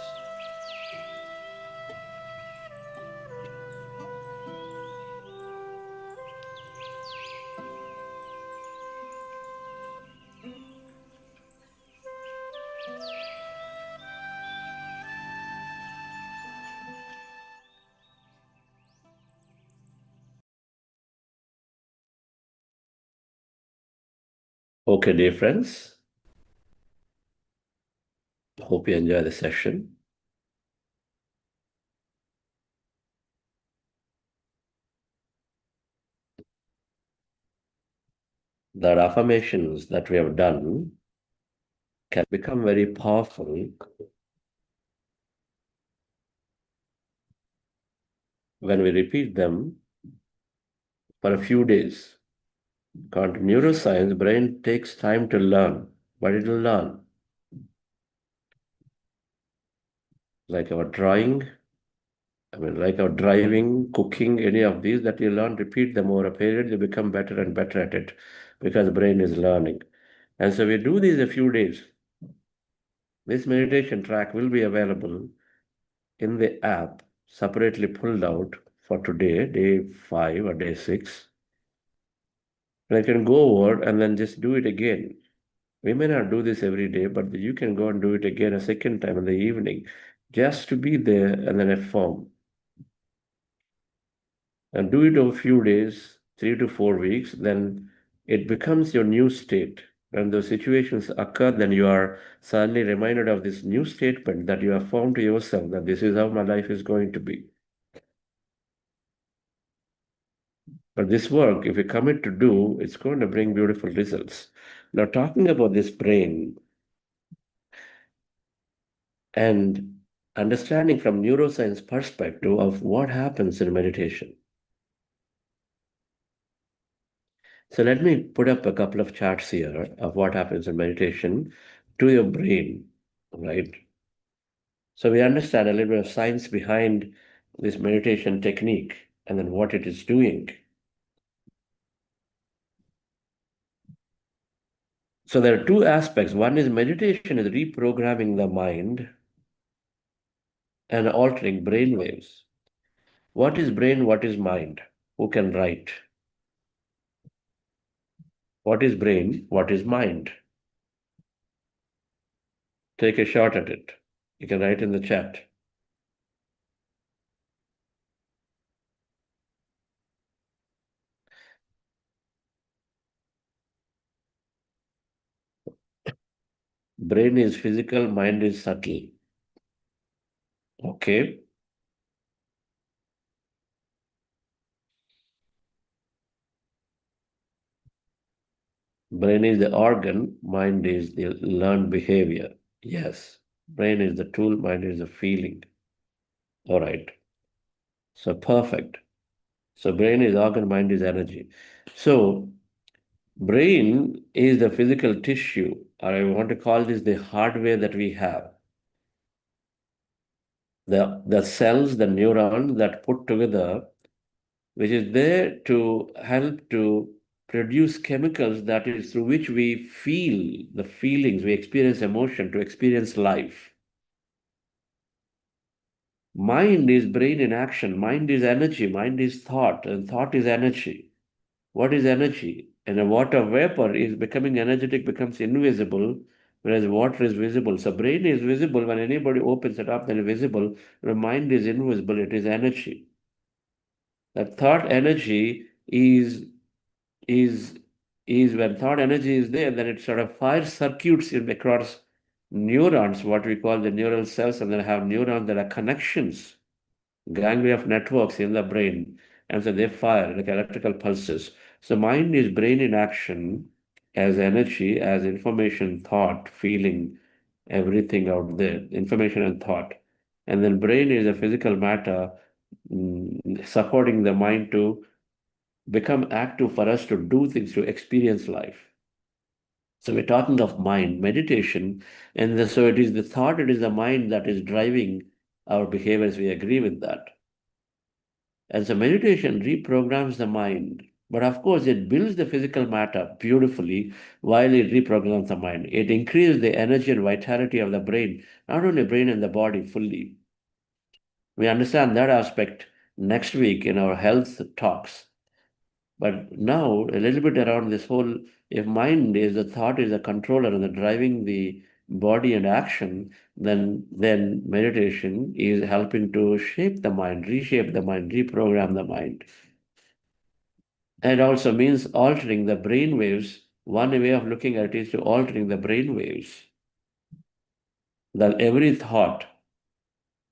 Okay, dear friends. Hope you enjoy the session. The affirmations that we have done can become very powerful when we repeat them for a few days. Because neuroscience, brain takes time to learn, but it will learn. Like our drawing, like our driving, cooking, any of these that you learn, repeat them over a period, you become better and better at it because the brain is learning. And so we do these a few days. This meditation track will be available in the app, separately pulled out for today, day 5 or day 6. And I can go over and then just do it again. We may not do this every day, but you can go and do it again a second time in the evening, just to be there and then affirm. And do it over a few days, 3 to 4 weeks, then it becomes your new state. When those situations occur, then you are suddenly reminded of this new statement that you affirm to yourself that this is how my life is going to be. But this work, if you commit to do, it's going to bring beautiful results. Now, talking about this brain and understanding from neuroscience perspective of what happens in meditation. So let me put up a couple of charts here of what happens in meditation to your brain, right? So we understand a little bit of science behind this meditation technique and then what it is doing. So there are two aspects. One is meditation is reprogramming the mind and altering brain waves. What is brain? What is mind? Who can write? What is brain? What is mind? Take a shot at it. You can write in the chat. Brain is physical, mind is subtle. Okay. Brain is the organ, mind is the learned behavior. Yes. Brain is the tool, mind is the feeling. All right. So perfect. So brain is organ, mind is energy. So brain is the physical tissue, or I want to call this the hardware that we have. The cells, the neurons that put together, which is there to help to produce chemicals that is through which we feel the feelings, we experience emotion, to experience life. Mind is brain in action, mind is energy, mind is thought, and thought is energy. What is energy? And a water vapor is becoming energetic, becomes invisible, whereas water is visible. So brain is visible when anybody opens it up, then visible. The mind is invisible, it is energy. That thought energy is when thought energy is there, then it sort of fires circuits across neurons, what we call the neural cells, and then have neurons that are connections, ganglia of networks in the brain, and so they fire like electrical pulses. So mind is brain in action as energy, as information, thought, feeling, everything out there, information and thought. And then brain is a physical matter supporting the mind to become active for us to do things, to experience life. So we're talking of mind, meditation, and so it is the thought, it is the mind that is driving our behaviors. We agree with that. And so meditation reprograms the mind. But of course, it builds the physical matter beautifully while it reprograms the mind. It increases the energy and vitality of the brain, not only brain and the body fully. We understand that aspect next week in our health talks. But now, a little bit around this whole, if mind is the thought is the controller and the driving the body and action, then meditation is helping to shape the mind, reshape the mind, reprogram the mind. And it also means altering the brain waves one way of looking at it is to altering the brain waves. That every thought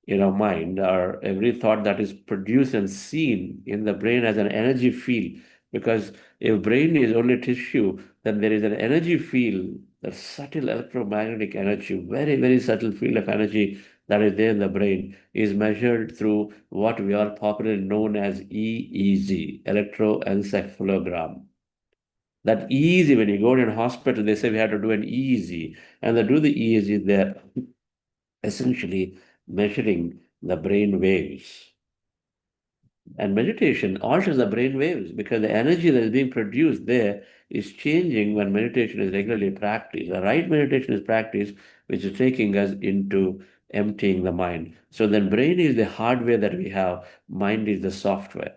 in our mind, or every thought that is produced and seen in the brain as an energy field, because if brain is only tissue, then there is an energy field, the subtle electromagnetic energy, very, very subtle field of energy that is there in the brain, is measured through what we all popularly known as EEG, electroencephalogram. That EEG, when you go to a hospital, they say we have to do an EEG, and they do the EEG, they're essentially measuring the brain waves. And meditation alters the brain waves because the energy that is being produced there is changing when meditation is regularly practiced. The right meditation is practiced, which is taking us into emptying the mind. So then brain is the hardware that we have, mind is the software.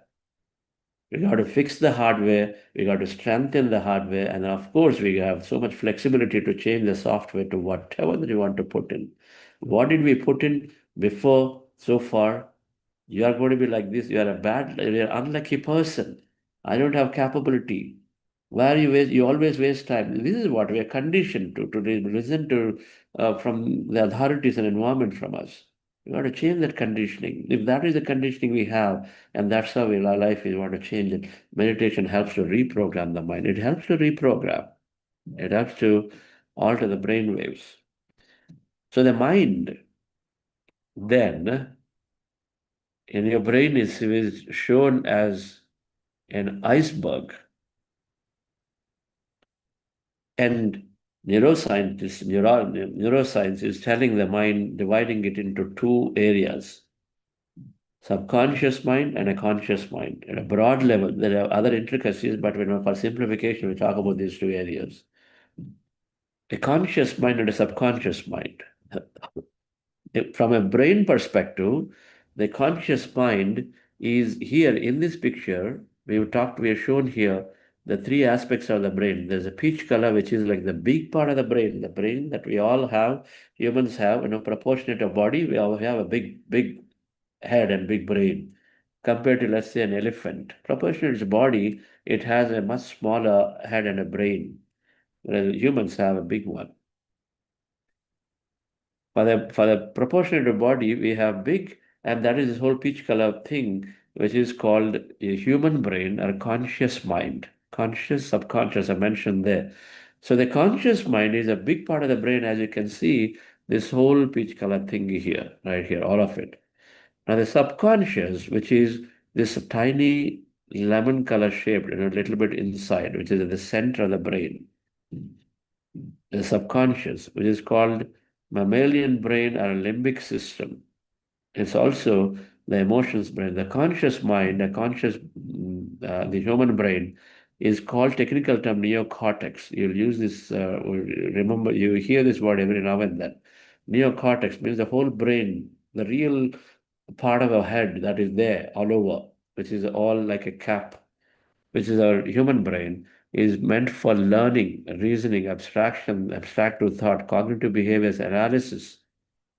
We got to fix the hardware, we got to strengthen the hardware, and of course we have so much flexibility to change the software to whatever that we want to put in. What did we put in before so far? You are going to be like this, you're an unlucky person. I don't have capability. Why are you waste? You always waste time. This is what we are conditioned to listen to from the authorities and environment from us. We want to change that conditioning. If that is the conditioning we have, and that's how our life is, we want to change it. Meditation helps to reprogram the mind. It helps to reprogram. It helps to alter the brain waves. So the mind then in your brain is shown as an iceberg. And neuroscience is telling the mind, dividing it into two areas, subconscious mind and a conscious mind. At a broad level, there are other intricacies, but for simplification, we talk about these two areas. A conscious mind and a subconscious mind. From a brain perspective, the conscious mind is here in this picture. We have shown here the three aspects of the brain. There's a peach color, which is like the big part of the brain that we all have, humans have, proportionate to body, we all have a big head and big brain. Compared to, let's say, an elephant, proportionate to its body, it has a much smaller head and a brain, whereas humans have a big one. For the proportionate to body, we have big, and that is this whole peach color thing, which is called a human brain or conscious mind. Conscious, subconscious, I mentioned there. So the conscious mind is a big part of the brain, as you can see, this whole peach color thingy here, right here, all of it. Now the subconscious, which is this tiny lemon color shaped, a little bit inside, which is at the center of the brain. The subconscious, which is called mammalian brain or limbic system. It's also the emotions brain. The conscious mind, the human brain, is called technical term neocortex. You'll use this, remember, you hear this word every now and then. Neocortex means the whole brain, the real part of our head that is there all over, which is all like a cap, which is our human brain, is meant for learning, reasoning, abstraction, abstractive thought, cognitive behaviors, analysis,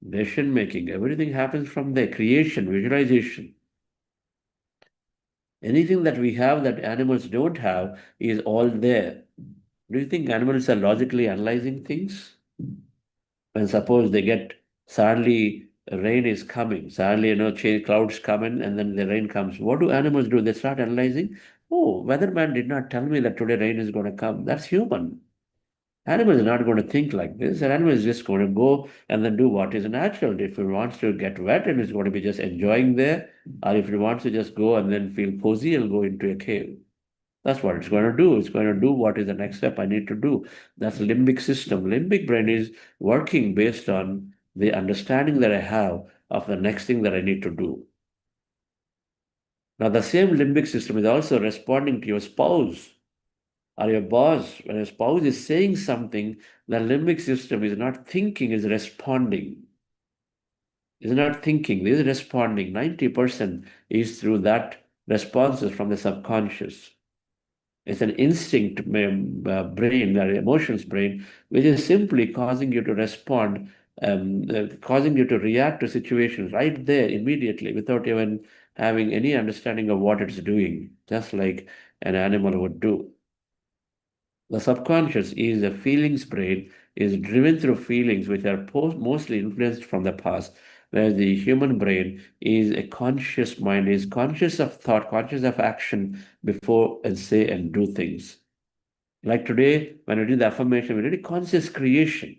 decision making. Everything happens from there. Creation, visualization. Anything that we have that animals don't have is all there. Do you think animals are logically analyzing things? When suppose they get suddenly rain is coming, suddenly clouds come in and then the rain comes. What do animals do? They start analyzing. Oh, weatherman did not tell me that today rain is going to come. That's human. Animal is not going to think like this. An animal is just going to go and then do what is natural. If it wants to get wet and it's going to be just enjoying there, or if it wants to just go and then feel cozy, it'll go into a cave. That's what it's going to do. It's going to do what is the next step I need to do. That's limbic system. Limbic brain is working based on the understanding that I have of the next thing that I need to do. Now, the same limbic system is also responding to your spouse or your boss. When your spouse is saying something, the limbic system is not thinking, is responding. Is not thinking, is responding. 90% is through that responses from the subconscious. It's an instinct brain, or emotions brain, which is simply causing you to respond, causing you to react to situations right there immediately without even having any understanding of what it's doing, just like an animal would do. The subconscious is a feelings brain, is driven through feelings which are mostly influenced from the past, whereas the human brain is a conscious mind, is conscious of thought, conscious of action before and say and do things. Like today, when we did the affirmation, we did a conscious creation.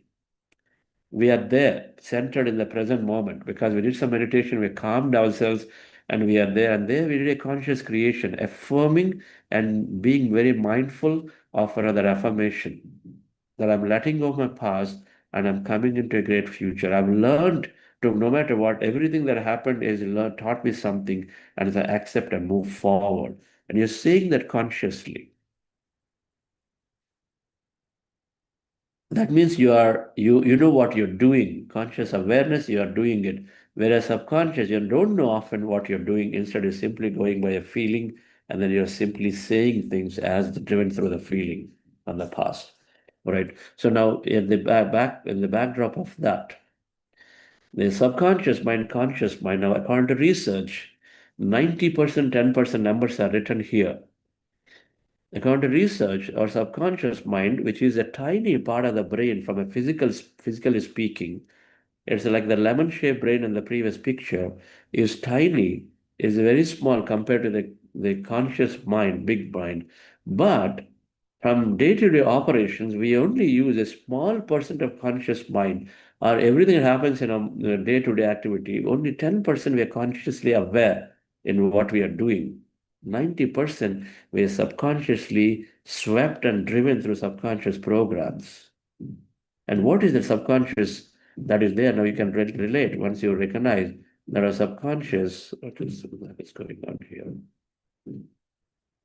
We are there, centered in the present moment, because we did some meditation, we calmed ourselves, and we are there. And there we did a conscious creation, affirming and being very mindful of another affirmation that I'm letting go of my past and I'm coming into a great future. I've learned to, no matter what, everything that happened is taught me something, and as I accept and move forward. And you're saying that consciously. That means you know what you're doing. Conscious awareness, you are doing it. Whereas subconscious, you don't know often what you're doing. Instead, you're simply going by a feeling, and then you're simply saying things as driven through the feeling on the past. All right. So now in the backdrop of that, the subconscious mind, conscious mind. Now, according to research, 90%, 10% numbers are written here. According to research, our subconscious mind, which is a tiny part of the brain from a physically speaking, it's like the lemon-shaped brain in the previous picture, is tiny, is very small compared to the conscious mind, big mind. But from day-to-day operations, we only use a small percent of conscious mind, or everything that happens in a day-to-day activity, only 10% we are consciously aware in what we are doing. 90% we are subconsciously swept and driven through subconscious programs. And what is the subconscious that is there? Now you can relate once you recognize that our subconscious, what is going on here?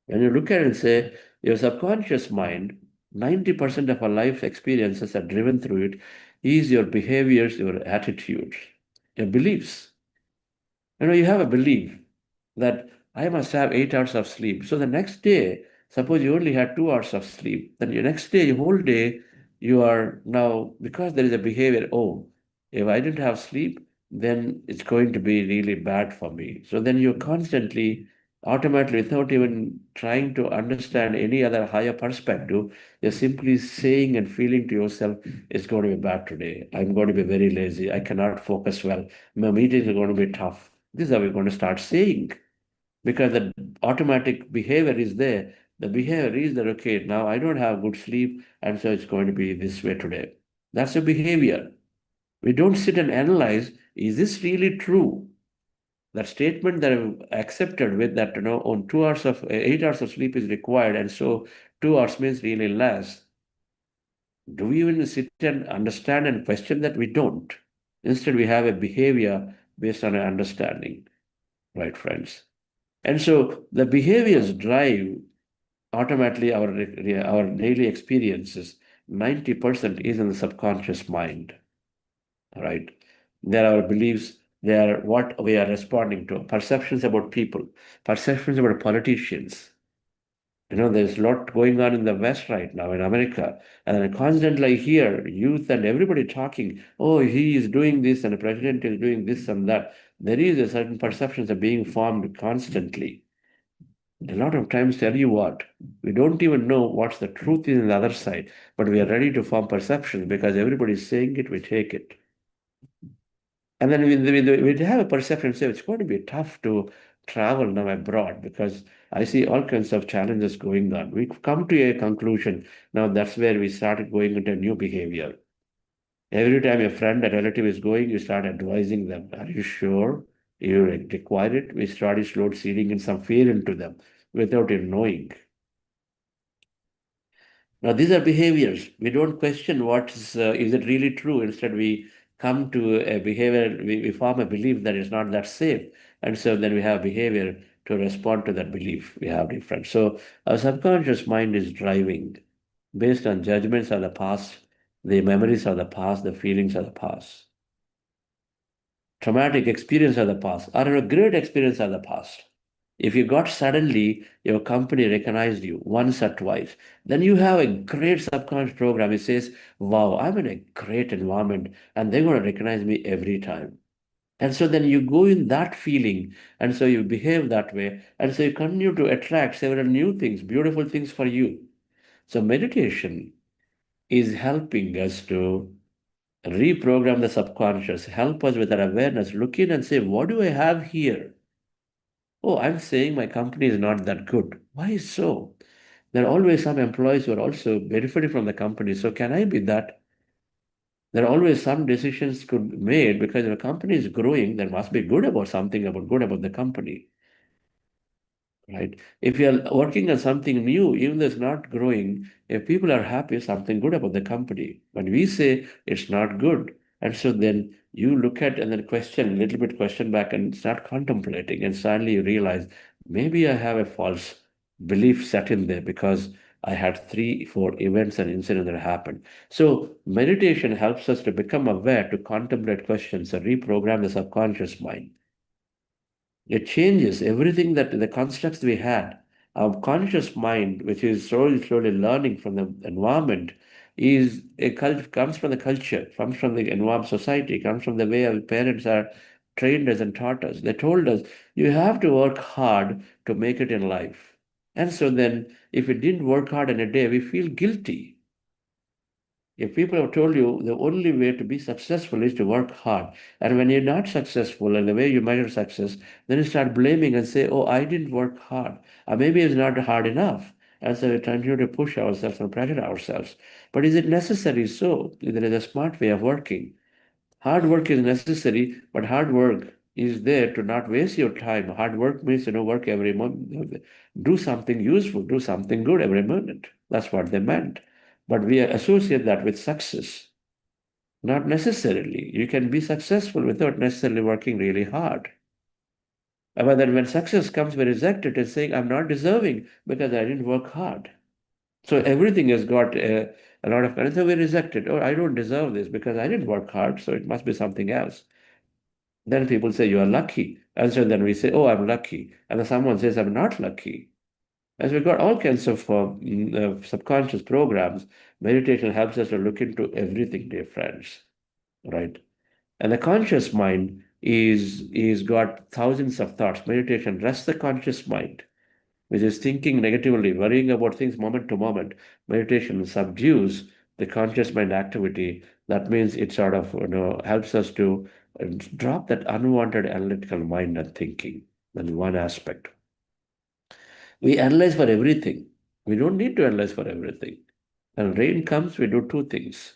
When you look at it and say, your subconscious mind, 90% of our life experiences are driven through it, is your behaviors, your attitudes, your beliefs. You have a belief that I must have 8 hours of sleep. So the next day, suppose you only had 2 hours of sleep, then your next day, your whole day, you are now, because there is a behavior, oh, if I didn't have sleep, then it's going to be really bad for me. So then you're constantly, automatically, without even trying to understand any other higher perspective, you're simply saying and feeling to yourself, it's going to be bad today. I'm going to be very lazy. I cannot focus well. My meetings are going to be tough. This is how we're going to start saying, because the automatic behavior is there. The behavior is that, okay, now I don't have good sleep, and so it's going to be this way today. That's a behavior. We don't sit and analyze, is this really true? That statement that I've accepted with that, on 2 hours of 8 hours of sleep is required, and so 2 hours means really less. Do we even sit and understand and question that? We don't. Instead, we have a behavior based on an understanding, right, friends? And so the behaviors drive automatically our daily experiences. 90% is in the subconscious mind, right? There are our beliefs, they are what we are responding to, perceptions about people, perceptions about politicians. There's a lot going on in the West right now, in America, and I constantly hear youth and everybody talking, oh, he is doing this and the president is doing this and that. There is a certain perceptions are being formed constantly. A lot of times, tell you what, we don't even know what's the truth is in the other side, but we are ready to form perceptions because everybody's saying it, we take it. And then we have a perception, say it's going to be tough to travel now abroad because I see all kinds of challenges going on. We come to a conclusion. Now that's where we started going into a new behavior. Every time a friend, a relative is going, you start advising them. Are you sure you require it? We started slowly seeding in some fear into them without even knowing. Now, these are behaviors. We don't question what is it really true. Instead, we come to a behavior, we form a belief that is not that safe. And so then we have behavior to respond to that belief. We have different. So our subconscious mind is driving based on judgments of the past, the memories of the past, the feelings of the past, traumatic experience of the past, or a great experience of the past. If you got suddenly, your company recognized you once or twice, then you have a great subconscious program. It says, wow, I'm in a great environment and they're going to recognize me every time. And so then you go in that feeling, and so you behave that way. And so you continue to attract several new things, beautiful things for you. So meditation is helping us to reprogram the subconscious, help us with our awareness, look in and say, what do I have here? Oh, I'm saying my company is not that good. Why so? There are always some employees who are also benefiting from the company. So can I be that? There are always some decisions could be made because if a company is growing, there must be good about something about good about the company. Right? If you are working on something new, even though it's not growing, if people are happy, something good about the company. But we say it's not good. And so then you look at and then question, a little bit question back and start contemplating. And suddenly you realize maybe I have a false belief set in there because I had 3, 4 events and incidents that happened. So meditation helps us to become aware, to contemplate questions, and reprogram the subconscious mind. It changes everything that the constructs we had. Our conscious mind, which is slowly learning from the environment, is comes from the culture, comes from the environment, society, comes from the way our parents are trained us and taught us. They told us you have to work hard to make it in life. And so then, if we didn't work hard in a day, we feel guilty. If people have told you the only way to be successful is to work hard, and when you're not successful and the way you measure success, then you start blaming and say, oh, I didn't work hard, or maybe it's not hard enough. And so we continue to push ourselves and pressure ourselves. But is it necessary so? There is a smart way of working. Hard work is necessary, but hard work is there to not waste your time. Hard work means, work every month, do something useful, do something good every minute. That's what they meant. But we associate that with success. Not necessarily. You can be successful without necessarily working really hard. But then when success comes, we reject it and saying, I'm not deserving because I didn't work hard. So everything has got a lot of kind. So we reject it. Oh, I don't deserve this because I didn't work hard, so it must be something else. Then people say, you are lucky. And so then we say, oh, I'm lucky. And then someone says, I'm not lucky. As we've got all kinds of subconscious programs, meditation helps us to look into everything, dear friends, right? And the conscious mind is got thousands of thoughts. Meditation rests the conscious mind, which is thinking negatively, worrying about things moment to moment. Meditation subdues the conscious mind activity. That means it sort of helps us to drop that unwanted analytical mind and thinking. That's one aspect. We analyze for everything. We don't need to analyze for everything. When rain comes, we do two things.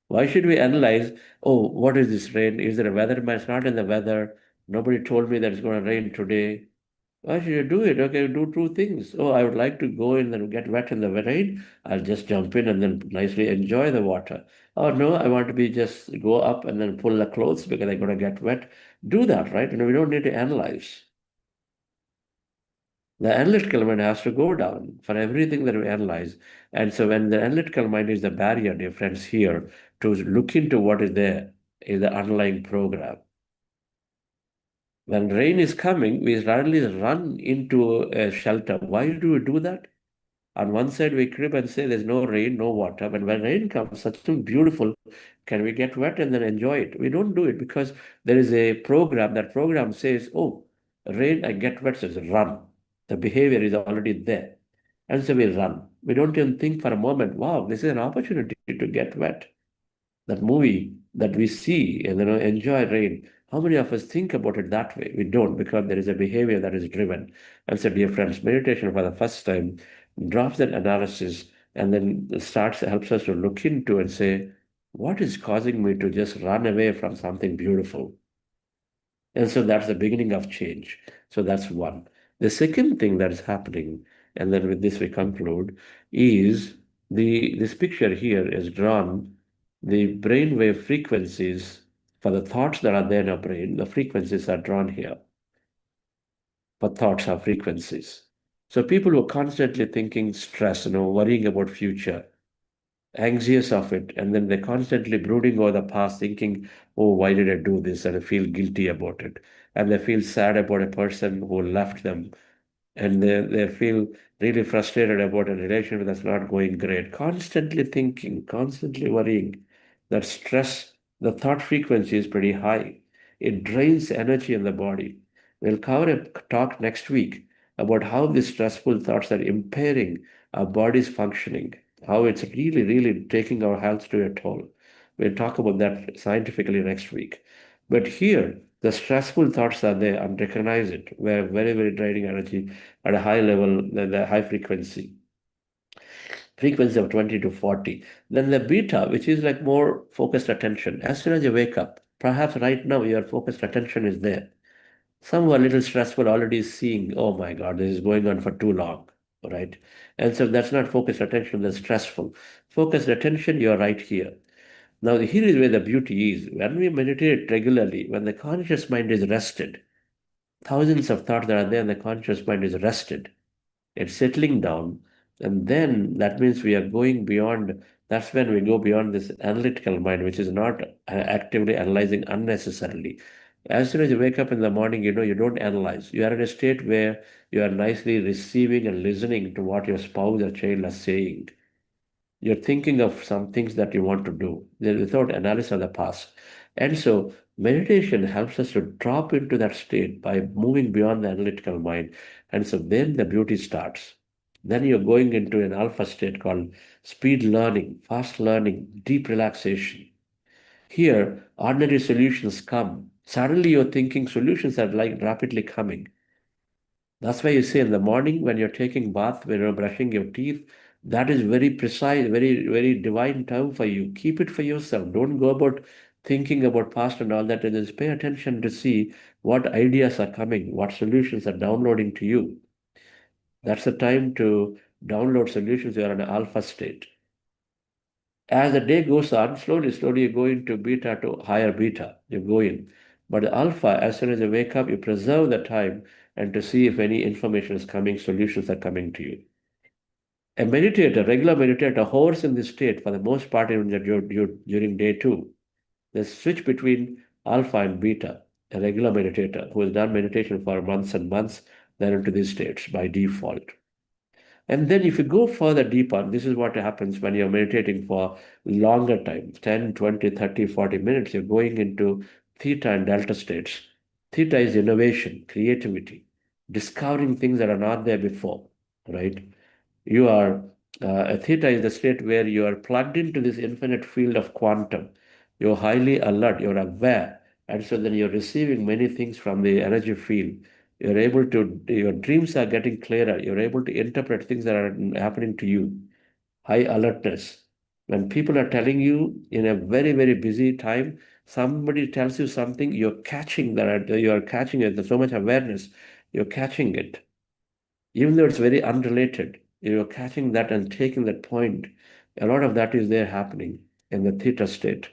Why should we analyze, oh, what is this rain? Is there a weatherman? It's not in the weather. Nobody told me that it's going to rain today. Why should you do it? Okay, do two things. Oh, I would like to go in and get wet in the rain. I'll just jump in and then nicely enjoy the water. Oh, no, I want to be just go up and then pull the clothes because I'm going to get wet. Do that, right? We don't need to analyze. The analytical mind has to go down for everything that we analyze. And so when the analytical mind is the barrier, dear friends, here to look into what is there is the underlying program. When rain is coming, we suddenly run into a shelter. Why do we do that? On one side, we crib and say there's no rain, no water. But when rain comes, something beautiful, can we get wet and then enjoy it? We don't do it because there is a program. That program says, oh, rain, I get wet, so run. The behavior is already there. And so we run. We don't even think for a moment, wow, this is an opportunity to get wet. That movie that we see and enjoy rain. How many of us think about it that way? We don't, because there is a behavior that is driven. And so, dear friends, meditation for the first time drops that analysis and then helps us to look into and say, what is causing me to just run away from something beautiful? And so that's the beginning of change. So that's one. The second thing that is happening, and then with this we conclude, is this picture here is drawn the brainwave frequencies for the thoughts that are there in our brain. The frequencies are drawn here. For thoughts are frequencies. So people who are constantly thinking stress, worrying about future, anxious of it, and then they're constantly brooding over the past, thinking, oh, why did I do this? And I feel guilty about it. And they feel sad about a person who left them. And they feel really frustrated about a relationship that's not going great. Constantly thinking, constantly worrying. That stress, the thought frequency is pretty high. It drains energy in the body. We'll cover a talk next week about how these stressful thoughts are impairing our body's functioning. how it's really, really taking our health to a toll. We'll talk about that scientifically next week. But here, the stressful thoughts are there and recognize it. We're very, very draining energy at a high level, the high frequency of 20 to 40. Then the beta, which is like more focused attention. As soon as you wake up, perhaps right now your focused attention is there. Some who are a little stressful already seeing, oh my God, this is going on for too long, right? And so that's not focused attention, that's stressful. Focused attention, you're right here. Now, here is where the beauty is. When we meditate regularly, when the conscious mind is rested, thousands of thoughts that are there and the conscious mind is rested, it's settling down. And then that means we are going beyond, that's when we go beyond this analytical mind, which is not actively analyzing unnecessarily. As soon as you wake up in the morning, you don't analyze. You are in a state where you are nicely receiving and listening to what your spouse or child are saying. You're thinking of some things that you want to do without analysis of the past. And so meditation helps us to drop into that state by moving beyond the analytical mind. And so then the beauty starts. Then you're going into an alpha state called speed learning, fast learning, deep relaxation. Here, ordinary solutions come. Suddenly you're thinking solutions are like rapidly coming. That's why you say in the morning when you're taking bath, when you're brushing your teeth, that is very precise, very, very divine time for you. Keep it for yourself. Don't go about thinking about past and all that. And just pay attention to see what ideas are coming, what solutions are downloading to you. That's the time to download solutions. You are in an alpha state. As the day goes on, slowly, slowly you go into beta to higher beta. You go in. But the alpha, as soon as you wake up, you preserve the time and to see if any information is coming, solutions are coming to you. A meditator, regular meditator, hovers in this state for the most part during day 2. They switch between alpha and beta. A regular meditator who has done meditation for months and months, they're into these states by default. And then if you go further deeper, this is what happens when you're meditating for longer time, 10, 20, 30, 40 minutes, you're going into theta and delta states. Theta is innovation, creativity, discovering things that are not there before, right? You are, a theta is the state where you are plugged into this infinite field of quantum. You're highly alert, you're aware, and so then you're receiving many things from the energy field. You're able to, your dreams are getting clearer. You're able to interpret things that are happening to you. High alertness. When people are telling you in a very, very busy time, somebody tells you something, you're catching that, you're catching it. There's so much awareness, you're catching it. Even though it's very unrelated, you're catching that and taking that point. A lot of that is there happening in the theta state.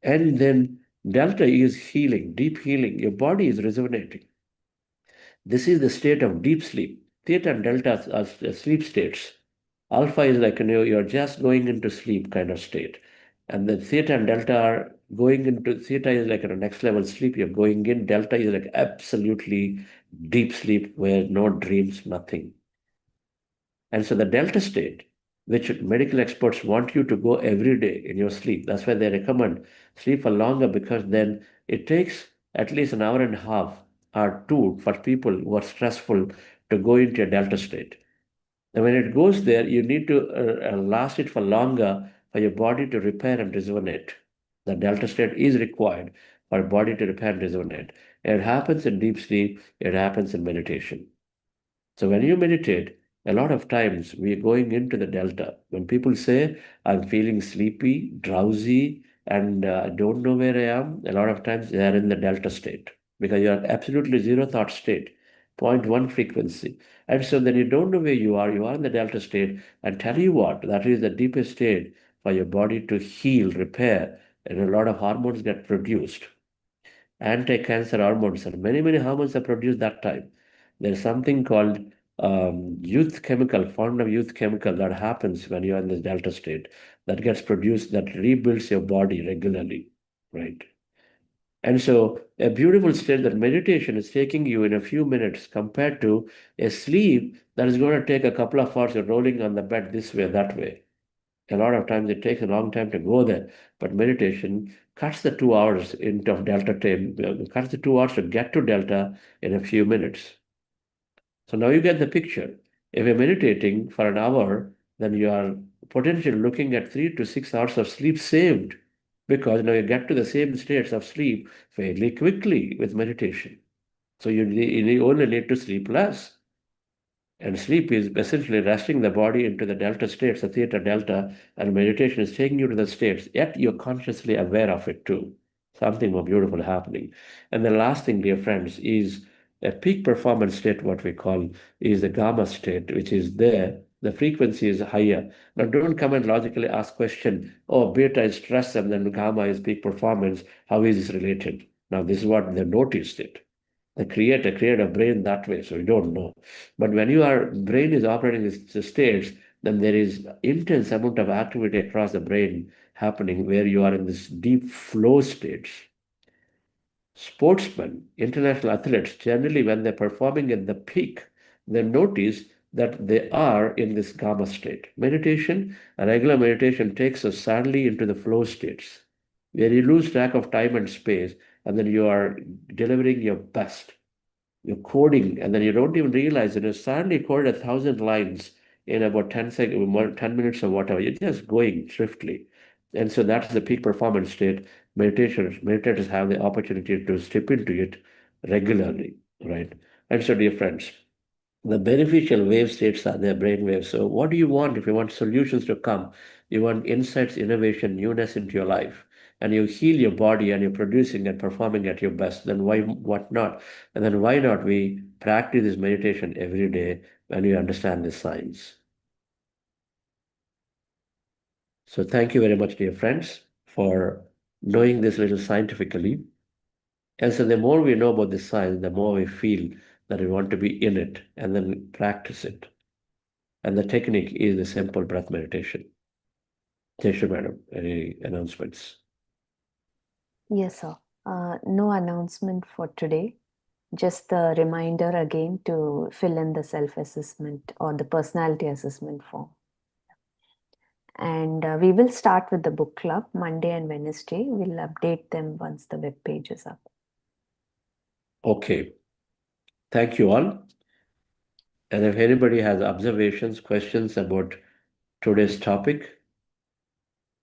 And then delta is healing, deep healing. Your body is rejuvenating. This is the state of deep sleep. Theta and delta are sleep states. Alpha is like, you're just going into sleep kind of state. And then theta and delta are going into, theta is like a next level sleep. You're going in. Delta is like absolutely deep sleep where no dreams, nothing. And so the delta state, which medical experts want you to go every day in your sleep. That's why they recommend sleep for longer, because then it takes at least an hour and a half or 2 for people who are stressful to go into a delta state. And when it goes there, you need to last it for longer for your body to repair and rejuvenate. The delta state is required for body to repair and rejuvenate. It happens in deep sleep, it happens in meditation. So when you meditate, a lot of times we're going into the delta. When people say, I'm feeling sleepy, drowsy, and I don't know where I am, a lot of times they are in the delta state because you're absolutely zero thought state, 0.1 frequency. And so then you don't know where you are in the delta state. And tell you what, that is the deepest state for your body to heal, repair, and a lot of hormones get produced. Anti-cancer hormones and many, many hormones are produced that time. There's something called youth chemical, form of youth chemical that happens when you're in this delta state that gets produced, that rebuilds your body regularly, right? And so a beautiful state that meditation is taking you in a few minutes compared to a sleep that is going to take a couple of hours. You're rolling on the bed this way, that way. A lot of times it takes a long time to go there, but meditation cuts the 2 hours into delta time, cuts the 2 hours to get to delta in a few minutes. So now you get the picture. If you're meditating for an hour, then you are potentially looking at 3 to 6 hours of sleep saved, because now you get to the same states of sleep fairly quickly with meditation. So you only need to sleep less. And sleep is essentially resting the body into the delta states, the theta delta, and meditation is taking you to the states, yet you're consciously aware of it too. Something more beautiful happening. And the last thing, dear friends, is a peak performance state, what we call is the gamma state, which is there. The frequency is higher. Now, don't come and logically ask question, oh, beta is stress and then gamma is peak performance. How is this related? Now, this is what they noticed it. They create a brain that way, so you don't know. But when your brain is operating in these states, then there is intense amount of activity across the brain happening where you are in this deep flow states. Sportsmen, international athletes, generally when they're performing at the peak, they notice that they are in this gamma state. Meditation, a regular meditation takes us sadly into the flow states, where you lose track of time and space, and then you are delivering your best. You're coding, and then you don't even realize it. You suddenly coded 1,000 lines in about 10 seconds, 10 minutes or whatever. You're just going swiftly. And so that's the peak performance state. Meditators have the opportunity to step into it regularly, right? And so, dear friends, the beneficial wave states are their brain waves. So what do you want if you want solutions to come? You want insights, innovation, newness into your life, and you heal your body and you're producing and performing at your best, then what not? And then why not we practice this meditation every day when you understand the science? So thank you very much, dear friends, for knowing this little scientifically. And so the more we know about this science, the more we feel that we want to be in it and then practice it. And the technique is the simple breath meditation. Tesha, madam, any announcements? Yes, sir. No announcement for today. Just the reminder again to fill in the self-assessment or the personality assessment form. And we will start with the book club Monday and Wednesday. We'll update them once the web page is up. Okay. Thank you all. And if anybody has observations, questions about today's topic,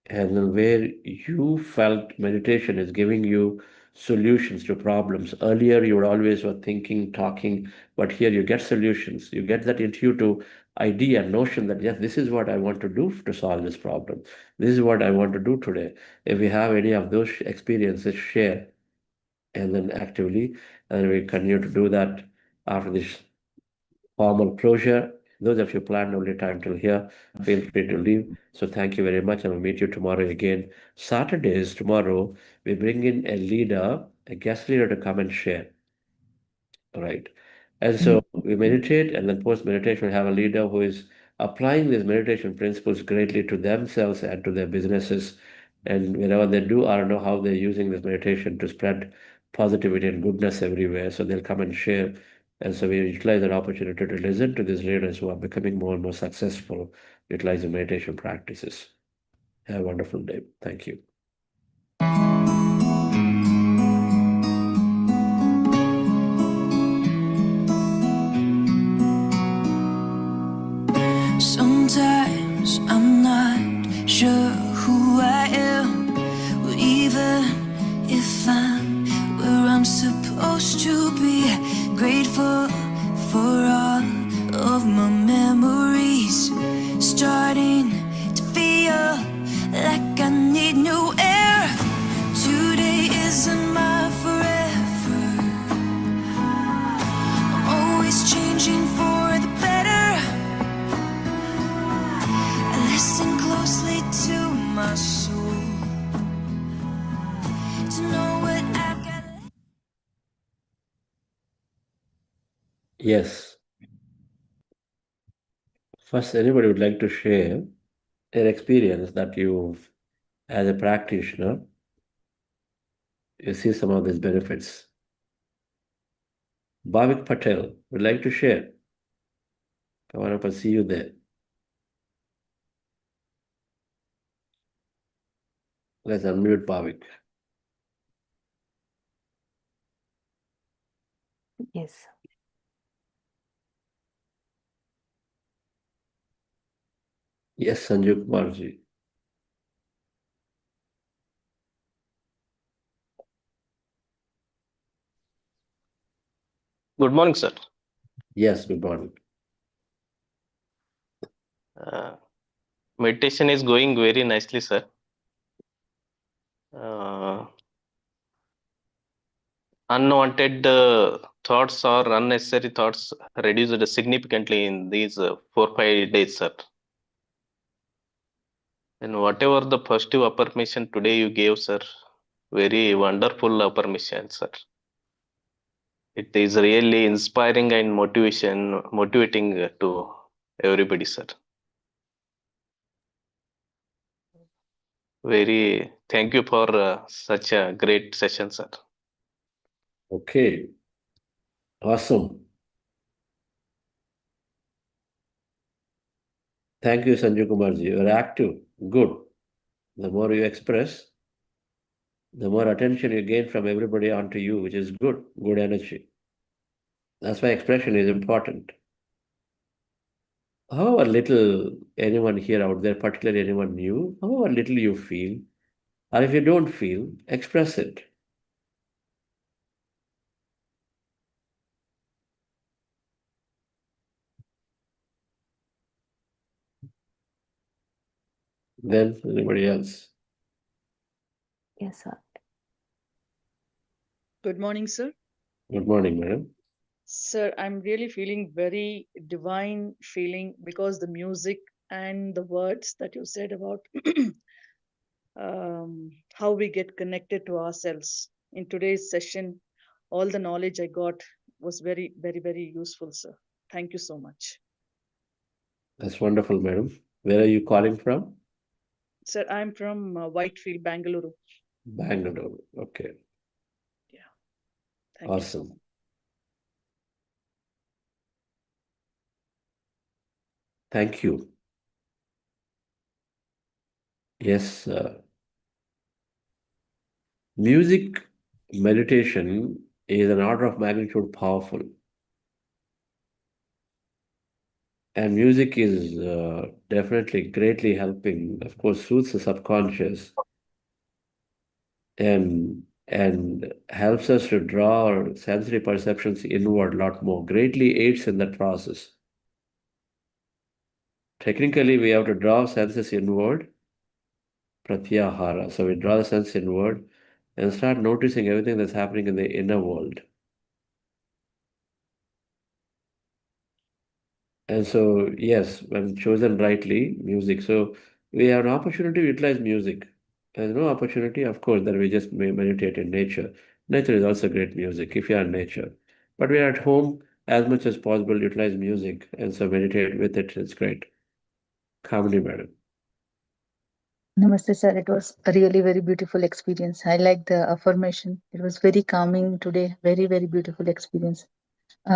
and then where you felt meditation is giving you solutions to problems. Earlier, you were always were thinking, talking, but here you get solutions. You get that intuitive idea, notion that, yes, this is what I want to do to solve this problem. This is what I want to do today. If you have any of those experiences, share, and then actively, and we continue to do that after this formal closure. Those of you planned only time till here, feel free to leave. So thank you very much, and we'll meet you tomorrow again. Saturdays, tomorrow, we bring in a leader, a guest leader to come and share. All right. And so we meditate, and then post meditation, we have a leader who is applying these meditation principles greatly to themselves and to their businesses. And wherever they do, I don't know how they're using this meditation to spread positivity and goodness everywhere. So they'll come and share. And so we utilize that opportunity to listen to these leaders who are becoming more and more successful utilizing meditation practices. Have a wonderful day. Thank you. Sometimes I'm not sure who I am, or even if I'm where I'm supposed to be. Grateful for all of my memories, starting to feel like I need new air. Today isn't my forever. I'm always changing for the better. Listen closely to my soul to know what I've got. Yes. First, anybody would like to share an experience that you've, as a practitioner, you see some of these benefits. Bhavik Patel would like to share. Come on up and see you there. Let's unmute Bhavik. Yes. Yes. Yes, Sanjay Kumarji. Good morning, sir. Yes, good morning. Meditation is going very nicely, sir. Unwanted thoughts or unnecessary thoughts reduced significantly in these 4-5 days, sir. And whatever the positive affirmation today you gave, sir, very wonderful affirmation, sir. It is really inspiring and motivating to everybody, sir. Very thank you for such a great session, sir. Okay. Awesome. Thank you, Sanjay Kumarji. You're active. Good. The more you express, the more attention you gain from everybody onto you, which is good. Good energy. That's why expression is important. However little anyone here out there, particularly anyone new, however little you feel, or if you don't feel, express it. Then anybody else? Yes, sir. Good morning, sir. Good morning, madam. Sir, I'm really feeling very divine feeling because the music and the words that you said about how we get connected to ourselves. In today's session, all the knowledge I got was very, very, very useful, sir. Thank you so much. That's wonderful, madam. Where are you calling from? Sir, I'm from Whitefield, Bangalore. Bangalore. Okay. Thank you so Awesome. much. Thank you. Yes, music meditation is an order of magnitude powerful. And music is definitely greatly helping, of course, soothes the subconscious and helps us to draw our sensory perceptions inward a lot more, greatly aids in that process. Technically, we have to draw senses inward, pratyahara. So we draw the sense inward and start noticing everything that's happening in the inner world. And so, yes, when chosen rightly, music. So we have an opportunity to utilize music. There's no opportunity, of course, that we just meditate in nature. Nature is also great music if you are in nature. But we are at home as much as possible, utilize music and so meditate with it. It's great. Kamini, madam. Namaste, sir. It was a really very beautiful experience. I like the affirmation. It was very calming today. Very, very beautiful experience.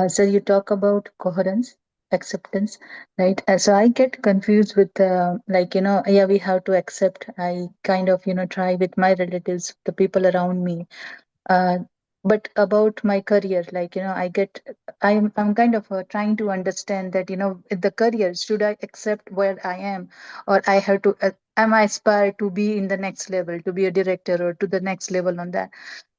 Sir, you talk about coherence, acceptance, right? So I get confused with, yeah, we have to accept. I kind of, try with my relatives, the people around me. Uh, but about my career, I'm kind of trying to understand that, the career, should I accept where I am, or I have to, am I aspire to be in the next level, to be a director or to the next level on that?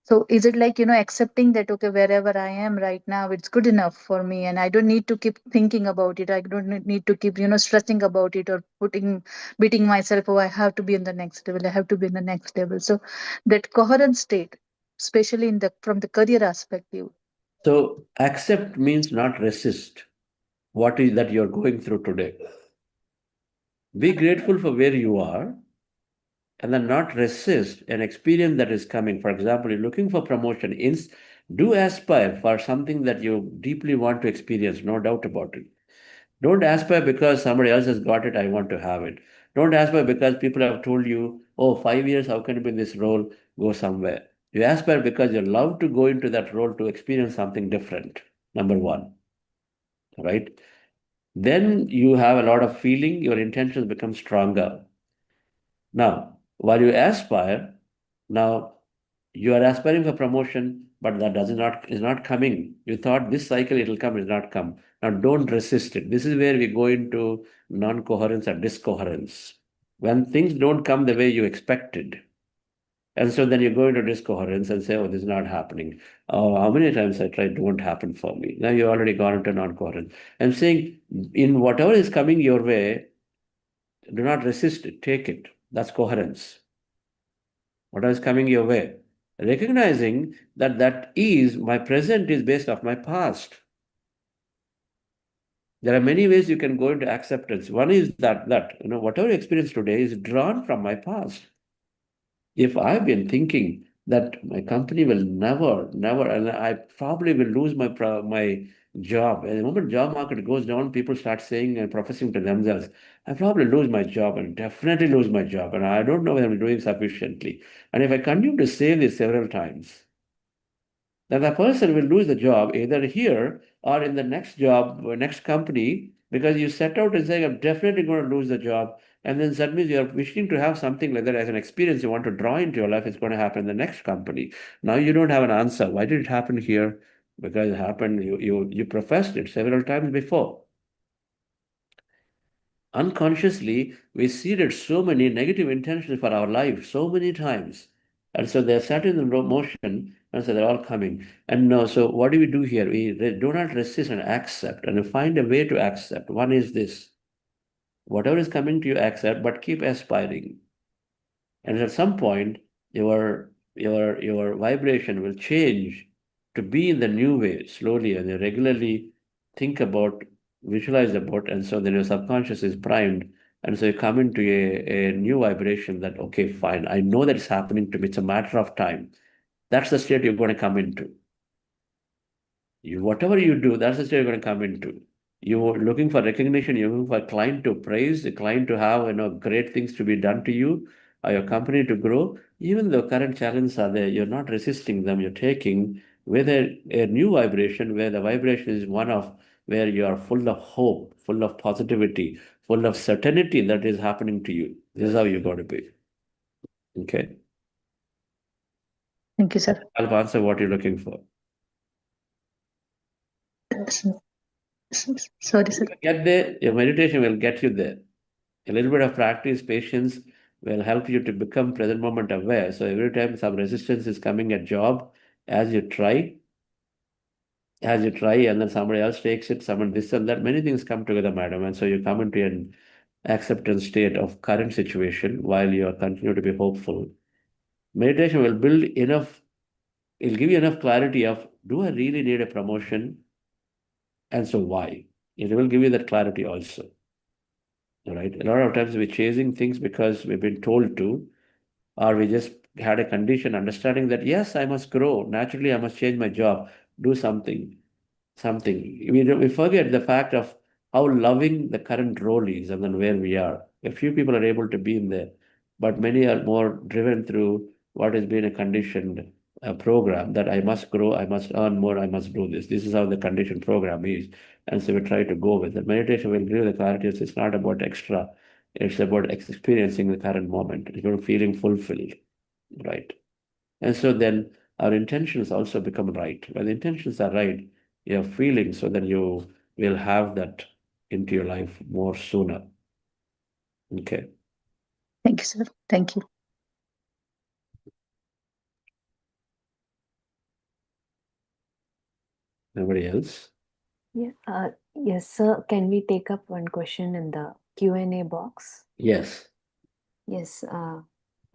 So is it like, accepting that, okay, wherever I am right now, it's good enough for me and I don't need to keep thinking about it. I don't need to keep, stressing about it or beating myself, oh, I have to be in the next level. I have to be in the next level. So that coherent state, especially from the career aspect. So accept means not resist what is that you're going through today. Be grateful for where you are and then not resist an experience that is coming. For example, you're looking for promotion. Do aspire for something that you deeply want to experience, no doubt about it. Don't aspire because somebody else has got it, I want to have it. Don't aspire because people have told you, oh, 5 years, how can you be in this role? Go somewhere. You aspire because you love to go into that role to experience something different, number one. Right? Then you have a lot of feeling, your intentions become stronger. Now, while you aspire, now you are aspiring for promotion, but that is not coming. You thought this cycle it will come, it will not come. Now don't resist it. This is where we go into non-coherence or discoherence. When things don't come the way you expected, and so then you go into discoherence and say, oh, this is not happening. Oh, how many times I tried, it won't happen for me. Now you've already gone into non-coherence. I'm saying in whatever is coming your way, do not resist it, take it. That's coherence. Whatever is coming your way. Recognizing that that is, my present is based off my past. There are many ways you can go into acceptance. One is that whatever you experience today is drawn from my past. If I've been thinking that my company will never, and I probably will lose my job. And the moment job market goes down, people start saying and professing to themselves, I probably lose my job and definitely lose my job. And I don't know whether I'm doing sufficiently. And if I continue to say this several times, then the person will lose the job either here or in the next job or next company, because you set out and saying, I'm definitely going to lose the job. And then suddenly you're wishing to have something like that as an experience you want to draw into your life. It's going to happen in the next company. Now you don't have an answer. Why did it happen here? Because it happened, you professed it several times before. Unconsciously, we seeded so many negative intentions for our life so many times. And so they're set in motion, and so they're all coming. And no, so what do we do here? We do not resist and accept, and we find a way to accept. One is this: whatever is coming to you, accept, but keep aspiring. And at some point, your vibration will change to be in the new way slowly, and you regularly think about, visualize about, and so then your subconscious is primed, and so you come into a new vibration that, okay, fine, I know that it's happening to me, it's a matter of time. That's the state you're going to come into. Whatever you do, that's the state you're going to come into. You're looking for recognition, you're looking for a client to praise, a client to have great things to be done to you, or your company to grow. Even though current challenges are there, you're not resisting them, you're taking with a new vibration, where the vibration is one of where you are full of hope, full of positivity, full of certainty that is happening to you. This is how you got to be. Okay. Thank you, sir. I'll answer what you're looking for. Sorry, sir. Get there, your meditation will get you there. A little bit of practice, patience will help you to become present moment aware. So every time some resistance is coming at job, as you try, and then somebody else takes it, someone this and that, many things come together, madam. And so you come into an acceptance state of current situation while you continue to be hopeful. Meditation will build enough, it'll give you enough clarity of, do I really need a promotion? And so why? It will give you that clarity also. Right? A lot of times we're chasing things because we've been told to, or we just had a condition understanding that, yes, I must grow. Naturally, I must change my job, do something. We forget the fact of how loving the current role is and then where we are. A few people are able to be in there, but many are more driven through what has been a conditioned program that I must grow, I must earn more, I must do this. This is how the conditioned program is. And so we try to go with it. Meditation will give the clarity. It's not about extra. It's about experiencing the current moment. It's about feeling fulfilled, right? And so then our intentions also become right. When the intentions are right, your feelings, so then you will have that into your life more sooner. Okay. Thank you, sir. Thank you. Anybody else? Yeah. Yes, sir. Can we take up one question in the Q&A box? Yes. Yes.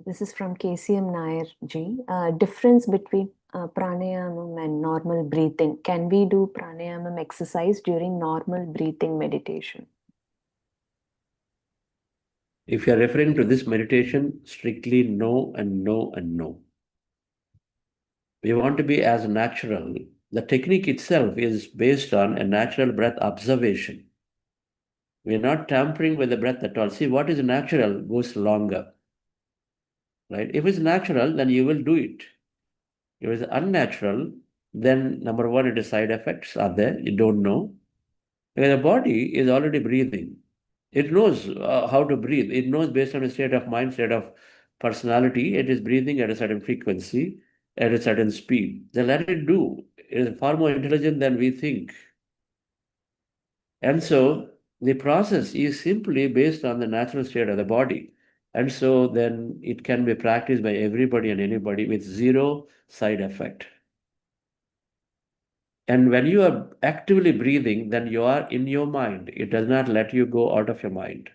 This is from KCM Nair Ji. Difference between pranayama and normal breathing. Can we do pranayama exercise during normal breathing meditation? If you're referring to this meditation, strictly no and no and no. We want to be as natural. The technique itself is based on a natural breath observation. We're not tampering with the breath at all. See, what is natural goes longer. Right? If it's natural, then you will do it. If it's unnatural, then number one, it is side effects are there. You don't know. Because the body is already breathing. It knows how to breathe. It knows based on a state of mind, state of personality. It is breathing at a certain frequency. at a certain speed. Then let it do. It is far more intelligent than we think. And so the process is simply based on the natural state of the body. And so then it can be practiced by everybody and anybody with zero side effect. And when you are actively breathing, then you are in your mind. It does not let you go out of your mind.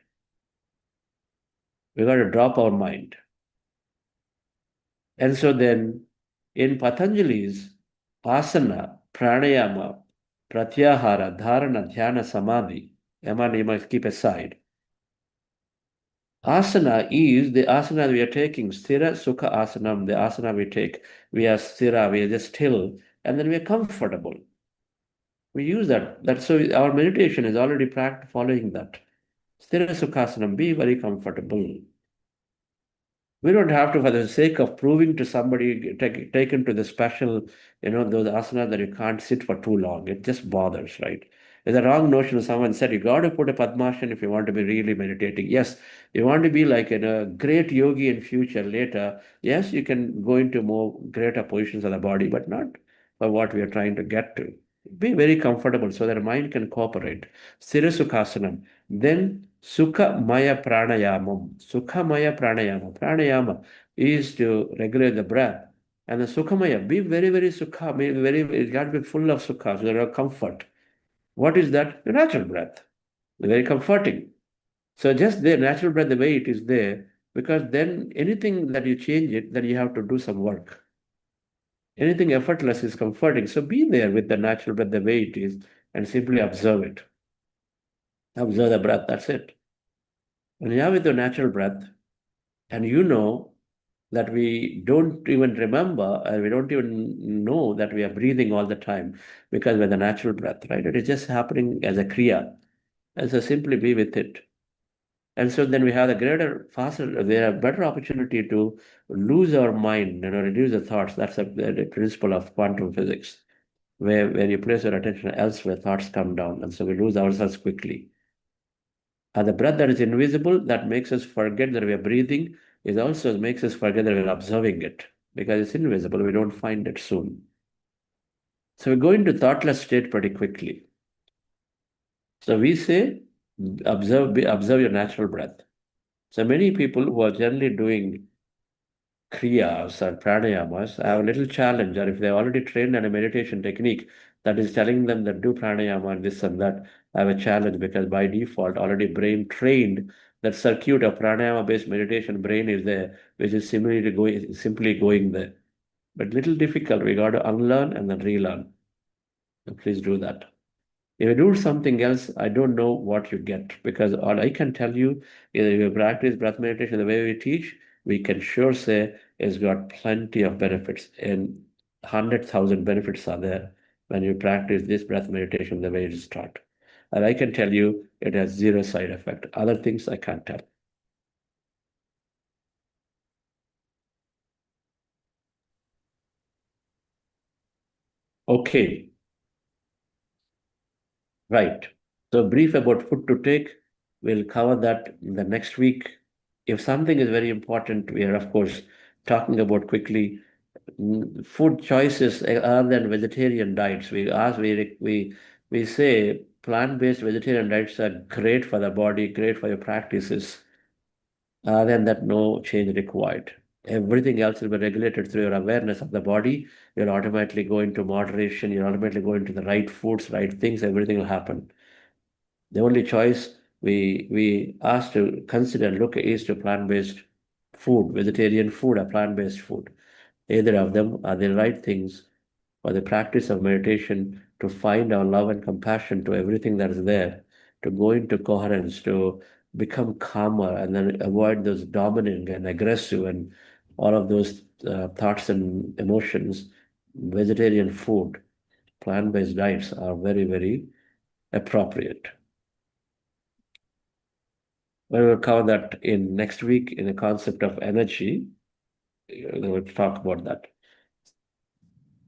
We got to drop our mind. And so then in Patanjali's asana, pranayama, pratyahara, dharana, dhyana, samadhi, yama, niyama, keep aside. Asana is the asana we are taking, sthira, sukha asanam, the asana we take. We are sthira, we are just still, and then we are comfortable. We use that. That's so our meditation is already following that. Sthira sukhasanam, be very comfortable. We don't have to, for the sake of proving to somebody, taken to the special, those asanas that you can't sit for too long. It just bothers, right? There's a wrong notion. Someone said, you got to put a Padmasana if you want to be really meditating. Yes, you want to be like a great yogi in future, later. Yes, you can go into more greater positions of the body, but not for what we are trying to get to. Be very comfortable so that the mind can cooperate. Sthira Sukhasanam. Then Sukha Maya Pranayamam. Sukha Maya Pranayama. Pranayama is to regulate the breath. And the Sukhamaya, be very, very Sukha, it got to be full of Sukha, so there are comfort. What is that? The natural breath. Very comforting. So just the natural breath, the way it is there, because then anything that you change it, then you have to do some work. Anything effortless is comforting. So be there with the natural breath the way it is and simply observe it. Observe the breath, that's it. When you are with your natural breath, and you know that we don't even remember, and we don't even know that we are breathing all the time because we're the natural breath, right? It is just happening as a kriya. And so simply be with it. And so then we have a better opportunity to lose our mind, reduce the thoughts. That's the principle of quantum physics, where you place your attention elsewhere, thoughts come down. And so we lose ourselves quickly. And the breath that is invisible, that makes us forget that we are breathing, it also makes us forget that we're observing it. Because it's invisible, we don't find it soon. So we go into thoughtless state pretty quickly. So we say, observe your natural breath. So many people who are generally doing kriyas or pranayamas have a little challenge, or if they're already trained in a meditation technique that is telling them that do pranayama and this and that, have a challenge because by default already brain trained that circuit of pranayama based meditation brain is there, which is simply going there. But little difficult, we got to unlearn and then relearn. So please do that. If you do something else, I don't know what you get, because all I can tell you is if you practice breath meditation the way we teach, we can sure say it's got plenty of benefits, and 100,000 benefits are there when you practice this breath meditation the way it is taught. And I can tell you it has zero side effect. Other things I can't tell. Okay. Right. So brief about food to take. We'll cover that in the next week. If something is very important, we are of course talking about quickly food choices other than vegetarian diets. We say plant-based vegetarian diets are great for the body, great for your practices. Other than that, no change required. Everything else will be regulated through your awareness of the body. You'll automatically go into moderation. You'll automatically go into the right foods, right things. Everything will happen. The only choice we ask to consider, look, is to plant-based food, vegetarian food or plant-based food. Either of them are the right things for the practice of meditation, to find our love and compassion to everything that is there, to go into coherence, to become calmer, and then avoid those dominant and aggressive and all of those thoughts and emotions. Vegetarian food, plant-based diets are very, very appropriate. We will cover that in next week in the concept of energy. We'll talk about that.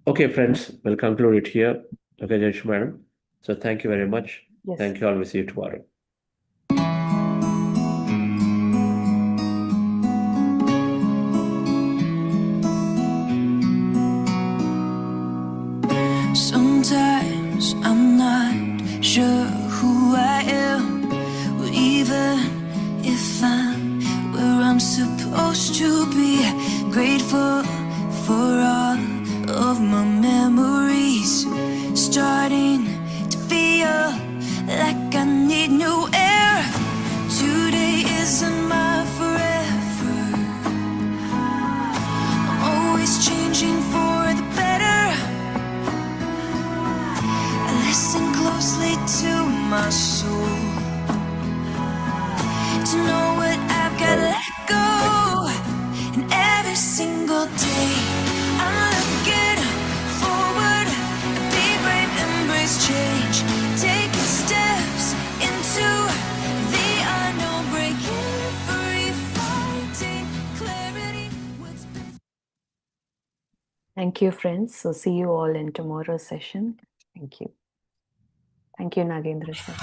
Okay, friends, we'll conclude it here. Okay, Jayesh Madam. So thank you very much. Yes. Thank you all. We'll see you tomorrow. Sometimes I'm not sure who I am, or even if I'm where I'm supposed to be. Grateful for all of my memories, starting to feel like I need new air. Today isn't my forever. I'm always changing for the better. I listen closely to my soul to know what I've got to let go. And every single day I'm looking forward. Be brave, embrace change, taking steps into the unknown, breaking free, finding clarity. Thank you, friends. So see you all in tomorrow's session. Thank you. Thank you, Nagendra sir.